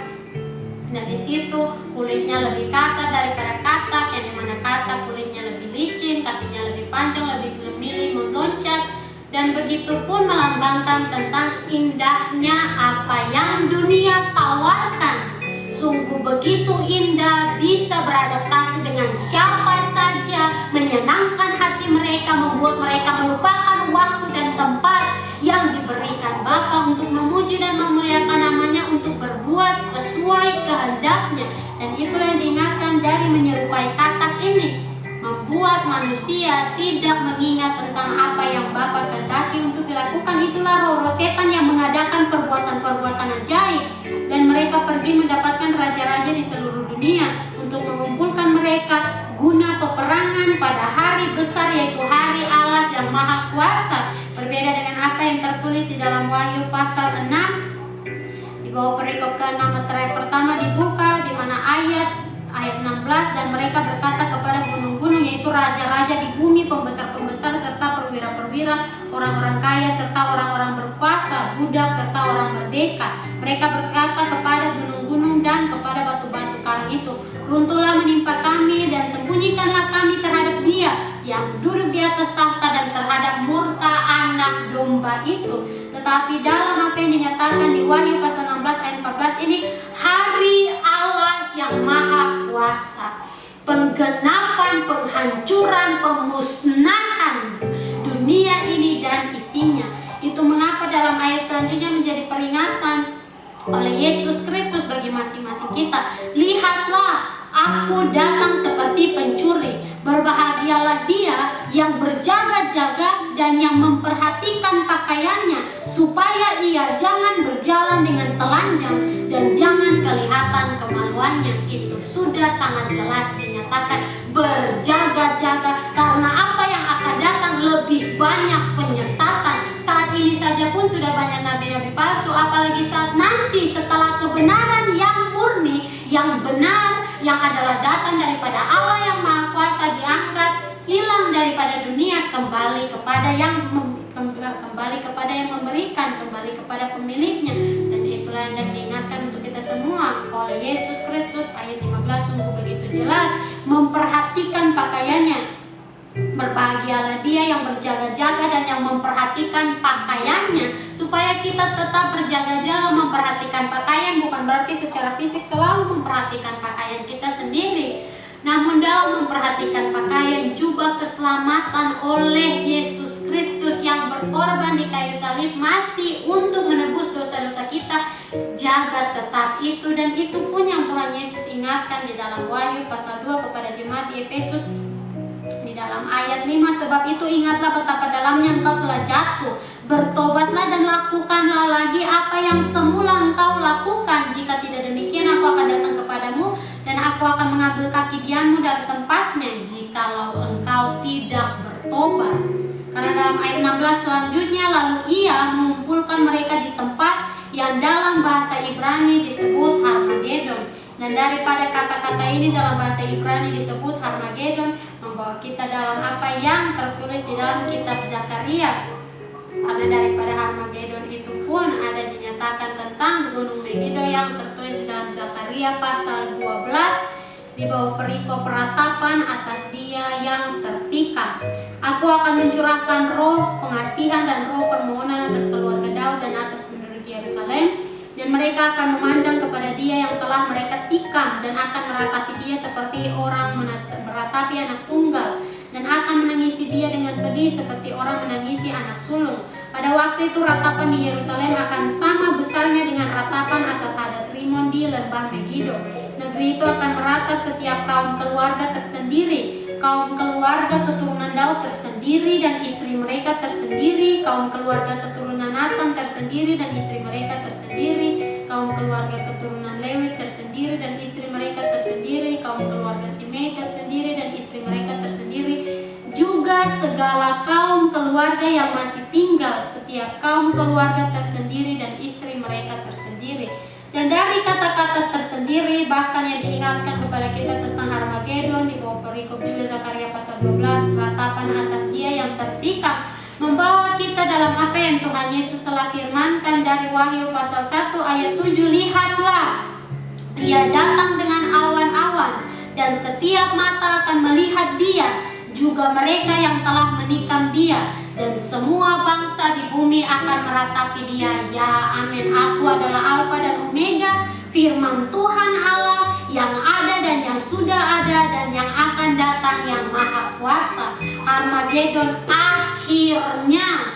Dan di situ kulitnya lebih kasar daripada katak, yang dimana katak kulitnya lebih licin, kakinya lebih panjang, lebih memilih meloncat, dan begitu pun melambangkan tentang indahnya apa yang dunia tawarkan. Sungguh begitu indah, bisa beradaptasi dengan siapa saja, menyenangkan hati mereka, membuat mereka melupakan waktu dan tempat yang diberikan Bapa untuk memuji dan memuliakan namanya, untuk berbuat sesuai kehendaknya. Dan itulah yang diingatkan dari menyerupai katak ini, membuat manusia tidak mengingat tentang apa yang Bapa kehendaki untuk dilakukan. Itulah roh-roh setan yang mengadakan perbuatan-perbuatan ajaib, dan mereka pergi mendapatkan raja-raja di seluruh dunia untuk mengumpulkan mereka guna peperangan pada hari besar, yaitu hari Allah yang Maha Kuasa. Berbeda dengan apa yang tertulis di dalam Wahyu pasal 6, di bawah perikop ke-6 materai pertama dibuka, di mana ayat 16, dan mereka berkata kepada gunung-gunung, yaitu raja-raja di bumi, pembesar-pembesar serta perwira-perwira, orang-orang kaya serta orang-orang berkuasa, budak serta orang merdeka. Mereka berkata kepada gunung-gunung dan kepada batu-batu karang itu, runtuhlah menimpa kami dan sembunyikanlah kami terhadap Dia yang duduk di atas tahta dan terhadap murka anak domba itu. Tetapi dalam apa yang dinyatakan di Wahyu pasal 16 ayat 14 ini, hari Allah yang Maha Kuasa, penggenapan, penghancuran, pemusnahan dunia ini dan isinya. Itu mengapa dalam ayat selanjutnya menjadi peringatan oleh Yesus Kristus bagi masing-masing kita. Lihatlah, aku datang seperti pencuri. Berbahagialah dia yang berjaga-jaga dan yang memperhatikan pakaiannya, supaya ia jangan berjalan dengan telanjang dan jangan kelihatan kemaluannya. Itu sudah sangat jelas dinyatakan, berjaga-jaga, karena apa yang akan datang lebih banyak penyesatan. Saat ini saja pun sudah banyak nabi-nabi palsu, apalagi saat nanti setelah kebenaran yang murni, yang benar, yang adalah datang daripada Allah yang Maha Kuasa diangkat, hilang daripada dunia, kembali kepada yang memberikan, kembali kepada pemiliknya. Dan itulah yang diingatkan untuk kita semua oleh Yesus Kristus. Ayat 15 sungguh begitu jelas, memperhatikan pakaiannya. Berbahagialah dia yang berjaga-jaga dan yang memperhatikan pakaiannya, supaya kita tetap berjaga-jaga memperhatikan pakaian. Bukan berarti secara fisik selalu memperhatikan pakaian kita sendiri, namun dalam memperhatikan pakaian juga keselamatan oleh Yesus Kristus yang berkorban di kayu salib, mati untuk menebus dosa-dosa kita. Jaga tetap itu, dan itu pun yang Tuhan Yesus ingatkan di dalam Wahyu pasal 2 kepada jemaat di Efesus. Di dalam ayat 5, sebab itu ingatlah betapa dalamnya engkau telah jatuh, bertobatlah dan lakukanlah lagi apa yang semula engkau lakukan. Jika tidak demikian, aku akan datang kepadamu dan aku akan mengambil kaki dianmu dari tempatnya, jikalau engkau tidak bertobat. Karena dalam ayat 16 selanjutnya, lalu ia mengumpulkan mereka di tempat yang dalam bahasa Ibrani disebut Harmagedon. Dan daripada kata-kata ini dalam bahasa Ibrani disebut Harmagedon, membawa kita dalam apa yang tertulis di dalam kitab Zakaria. Karena daripada Harmagedon itu pun ada dinyatakan tentang gunung Megido yang tertulis di dalam Zakaria pasal 12 di bawah perikop peratapan atas dia yang tertikam. Aku akan mencurahkan roh pengasihan dan roh permohonan atas keluarga Daud dan atas penduduk Yerusalem, dan mereka akan memandang kepada dia yang telah mereka tikam, dan akan meratapi dia seperti orang meratapi anak tunggal, dan akan menangisi dia dengan pedih seperti orang menangisi anak sulung. Pada waktu itu ratapan di Yerusalem akan sama besarnya dengan ratapan atas Hadad Rimon di lembah Megido. Negeri itu akan meratap setiap kaum keluarga tersendiri, kaum keluarga keturunan Daud tersendiri dan istri mereka tersendiri, kaum keluarga keturunan Natan tersendiri dan istri mereka tersendiri, kaum keluarga keturunan Lewi tersendiri dan istri mereka tersendiri, kaum keluarga Simei tersendiri dan istri mereka tersendiri, juga segala kaum keluarga yang masih tinggal, setiap kaum keluarga tersendiri dan istri mereka tersendiri. Dan dari kata-kata tersendiri bahkan yang diingatkan kepada kita tentang Harmagedon di bawah perikop juga Zakaria pasal 12, ratapan atas dia yang tertikam, membawa kita dalam apa yang Tuhan Yesus telah firmankan dari Wahyu pasal 1 ayat 7, lihatlah ia setiap mata akan melihat Dia, juga mereka yang telah menikam Dia, dan semua bangsa di bumi akan meratapi Dia. Ya, amin. Aku adalah Alfa dan Omega, firman Tuhan Allah yang ada dan yang sudah ada dan yang akan datang, yang Maha Kuasa. Armageddon akhirnya,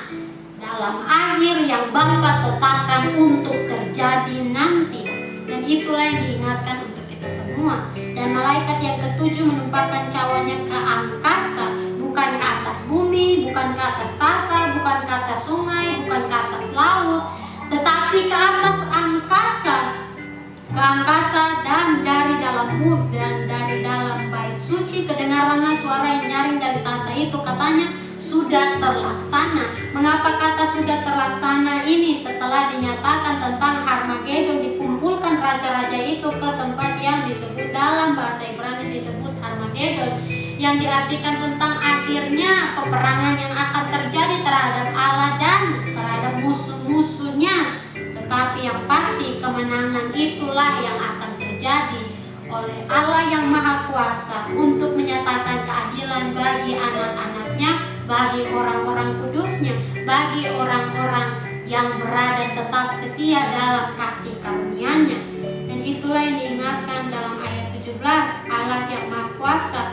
dalam akhir yang Bapa tetapkan untuk terjadi nanti. Dan itulah yang diingatkan untuk kita semua. Dan malaikat yang ketujuh menumpahkan cawanya ke angkasa, bukan ke atas bumi, bukan ke atas tahta, bukan ke atas sungai, bukan ke atas laut, tetapi ke atas angkasa. Ke angkasa, dan dari dalam bumi dan dari dalam bait suci kedengaranlah suara yang nyaring dari tahta itu, katanya, sudah terlaksana. Mengapa kata sudah terlaksana ini? Setelah dinyatakan tentang Armageddon, dikumpulkan raja-raja itu ke tempat yang disebut dalam bahasa Ibrani disebut Armageddon, yang diartikan tentang akhirnya peperangan yang akan terjadi terhadap Allah dan terhadap musuh-musuhnya. Tetapi yang pasti kemenangan itulah yang akan terjadi oleh Allah yang Maha Kuasa untuk menyatakan keadilan bagi anak-anaknya, bagi orang-orang kudusnya, bagi orang-orang yang berada tetap setia dalam kasih karunia-Nya. Dan itulah yang diingatkan dalam ayat 17, Allah yang Maha Kuasa,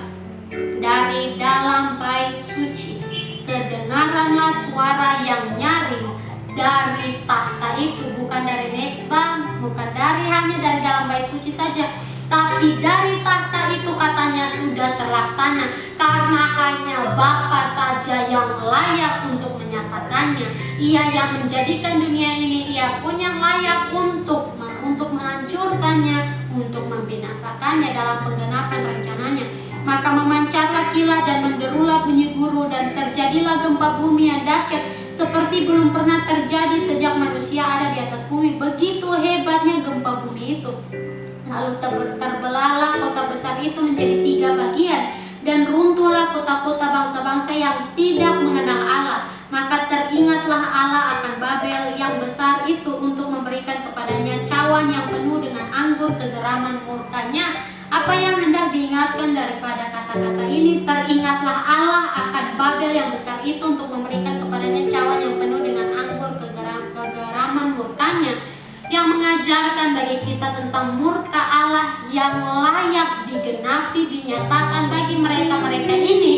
dari dalam bait suci kedengaranlah suara yang nyaring dari tahta itu, bukan dari mesbah, bukan hanya dari dalam bait suci saja, tapi dari tahta itu, katanya sudah terlaksana, karena hanya Bapa saja yang layak untuk menyatakannya. Ia yang menjadikan dunia ini, Ia pun yang layak untuk menghancurkannya, untuk membinasakannya dalam penggenapan rencananya. Maka memancarlah kilat dan menderulah bunyi guru, dan terjadilah gempa bumi yang dahsyat seperti belum pernah terjadi sejak manusia ada di atas bumi. Begitu hebatnya gempa bumi itu. Lalu terbelahlah kota besar itu menjadi 3 bagian, dan runtuhlah kota-kota bangsa-bangsa yang tidak mengenal Allah. Maka teringatlah Allah akan Babel yang besar itu untuk memberikan kepadanya cawan yang penuh dengan anggur kegeraman murkanya. Apa yang hendak diingatkan daripada kata-kata ini? Teringatlah Allah akan Babel yang besar itu untuk memberikan kepadanya cawan yang penuh dengan anggur kegeraman murkanya, yang mengajarkan bagi kita tentang murka Allah yang layak digenapi, dinyatakan bagi mereka-mereka ini,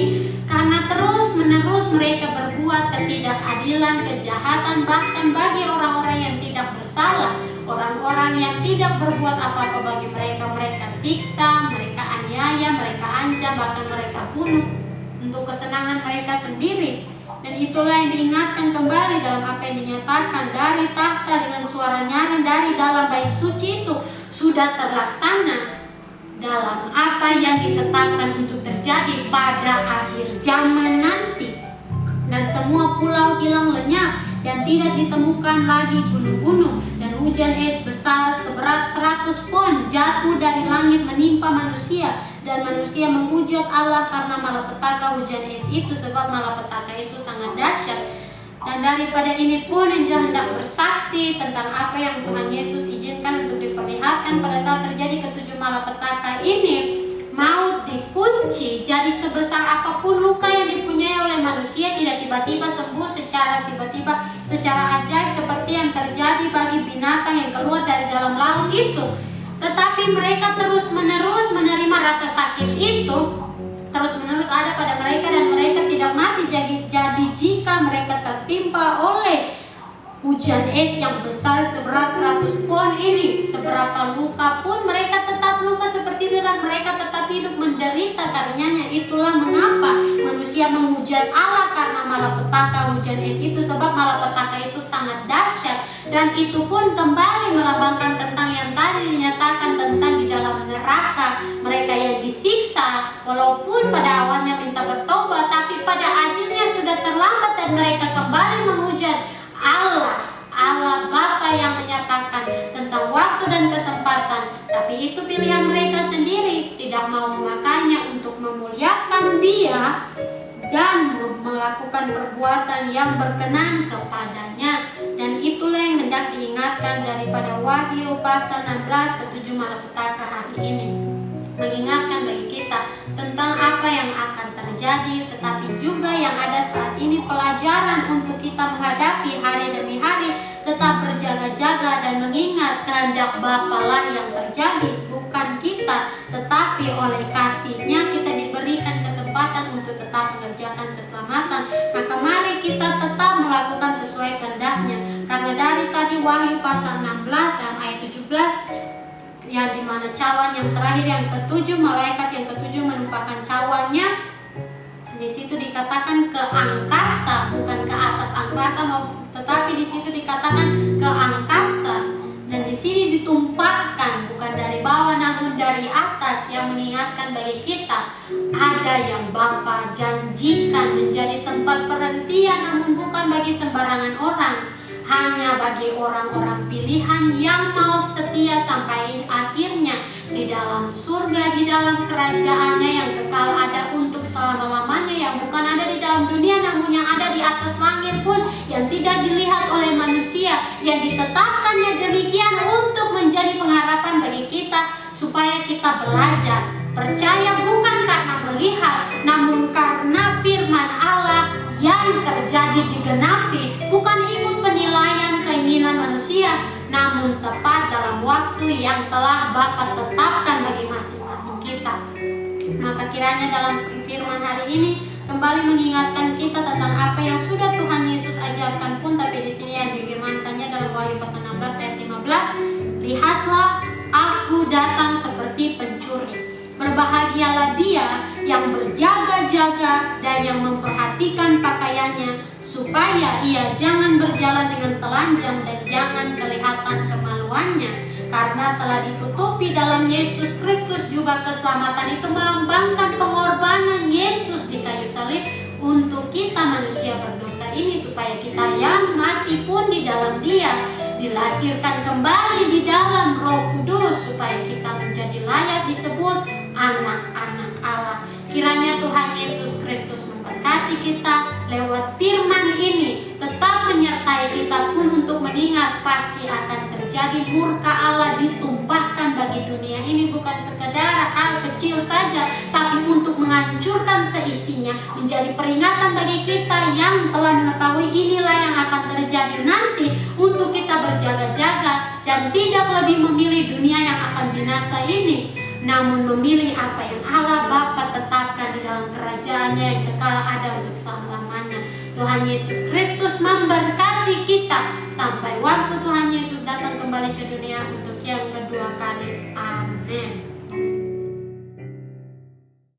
karena terus-menerus mereka berbuat ketidakadilan, kejahatan, bahkan bagi orang-orang yang tidak bersalah. Orang-orang yang tidak berbuat apa-apa bagi mereka, mereka siksa, mereka aniaya, mereka ancam, bahkan mereka bunuh untuk kesenangan mereka sendiri. Dan itulah yang diingatkan kembali dalam apa yang dinyatakan dari tahta dengan suara nyaring dari dalam bait suci itu, sudah terlaksana dalam apa yang ditetapkan untuk terjadi pada akhir zaman nanti. Dan semua pulau hilang lenyap, dan tidak ditemukan lagi gunung-gunung, dan hujan es besar seberat 100 pon jatuh dari langit menimpa manusia, dan manusia menghujat Allah karena malapetaka hujan es itu, sebab malapetaka itu sangat dahsyat. Dan daripada ini pun yang hendak bersaksi tentang apa yang Tuhan Yesus izinkan untuk diperlihatkan pada saat terjadi ketujuh malapetaka ini. Maut dikunci, jadi sebesar apapun luka yang dipunyai oleh manusia tidak tiba-tiba sembuh secara tiba-tiba, secara ajaib seperti yang terjadi bagi binatang yang keluar dari dalam laut itu. Tetapi mereka terus-menerus menerima rasa sakit itu, terus-menerus ada pada mereka, dan mereka tidak mati. Jadi jika mereka tertimpa oleh hujan es yang besar seberat 100 pon ini, seberapa luka pun mereka tetap luka seperti itu, dan mereka tetap hidup menderita karenanya. Itulah mengapa manusia menghujat Allah karena malapetaka hujan es itu, sebab malapetaka itu sangat dahsyat. Dan itu pun kembali melambangkan tentang yang tadi dinyatakan tentang di dalam neraka, mereka yang disiksa walaupun pada awalnya minta bertobat, tapi pada akhirnya sudah terlambat dan mereka kembali menghujat Allah Bapa yang menyatakan tentang waktu dan kesempatan. Tapi itu pilihan mereka sendiri, tidak mau memakainya untuk memuliakan Dia dan melakukan perbuatan yang berkenan kepadanya. Dan itulah yang hendak diingatkan daripada Wahyu pasal 16 ketujuh malapetaka hari ini, mengingatkan bagi kita kehendak Bapa lah yang terjadi, bukan kita, tetapi oleh kasih-Nya kita diberikan kesempatan untuk tetap mengerjakan keselamatan. Maka mari kita tetap melakukan sesuai kehendak-Nya. Karena dari tadi Wahyu pasal 16 dan ayat 17, yang dimana cawan yang terakhir, yang ketujuh, malaikat yang ketujuh menumpahkan cawannya. Di situ dikatakan ke angkasa, bukan ke atas angkasa, tetapi di situ dikatakan ke angkasa. Dan di sini ditumpahkan bukan dari bawah namun dari atas, yang mengingatkan bagi kita ada yang Bapa janjikan menjadi tempat perhentian, namun bukan bagi sembarangan orang, hanya bagi orang-orang pilihan yang mau setia sampai akhirnya di dalam surga, di dalam kerajaannya yang kekal ada untuk selama-lamanya, yang bukan ada di dalam dunia namun yang ada di atas langit pun, yang tidak dilihat oleh manusia, yang ditetapkannya demikian untuk menjadi pengharapan bagi kita, supaya kita belajar percaya bukan karena melihat, namun karena firman Allah yang terjadi digenapi, bukan ikut penilaian keinginan manusia, namun tepat dalam waktu yang telah Bapa tetapkan bagi masing-masing kita. Maka kiranya dalam firman hari ini kembali mengingatkan kita tentang apa yang sudah Tuhan Yesus ajarkan pun, tapi di sini yang difirmankannya dalam Wahyu pasal 16 ayat 15, lihatlah aku datang seperti pencuri. Berbahagialah dia yang berjaga-jaga dan yang memperhatikan pakaiannya, supaya ia jangan berjalan dengan telanjang dan jangan kelihatan kemaluannya, karena telah ditutupi dalam Yesus Kristus jubah keselamatan itu, melambangkan pengorbanan Yesus di kayu salib untuk kita manusia berdosa ini, supaya kita yang mati pun di dalam Dia dilahirkan kembali di dalam Roh Kudus, supaya kita menjadi layak disebut anak-anak Allah. Kiranya Tuhan Yesus Kristus memberkati kita lewat firman ini, tetap menyertai kita pun untuk mengingat pasti akan terjadi murka Allah ditumpahkan bagi dunia ini, bukan sekedar hal kecil saja, tapi untuk menghancurkan seisinya, menjadi peringatan bagi kita yang telah mengetahui inilah yang akan terjadi nanti, untuk kita berjaga-jaga dan tidak lebih memilih dunia yang akan binasa ini, namun memilih apa yang Allah Bapa tetapkan di dalam kerajaannya yang kekal ada untuk selama-lamanya. Tuhan Yesus Kristus memberkati kita sampai waktu Tuhan Yesus datang kembali ke dunia untuk yang kedua kali. Amin.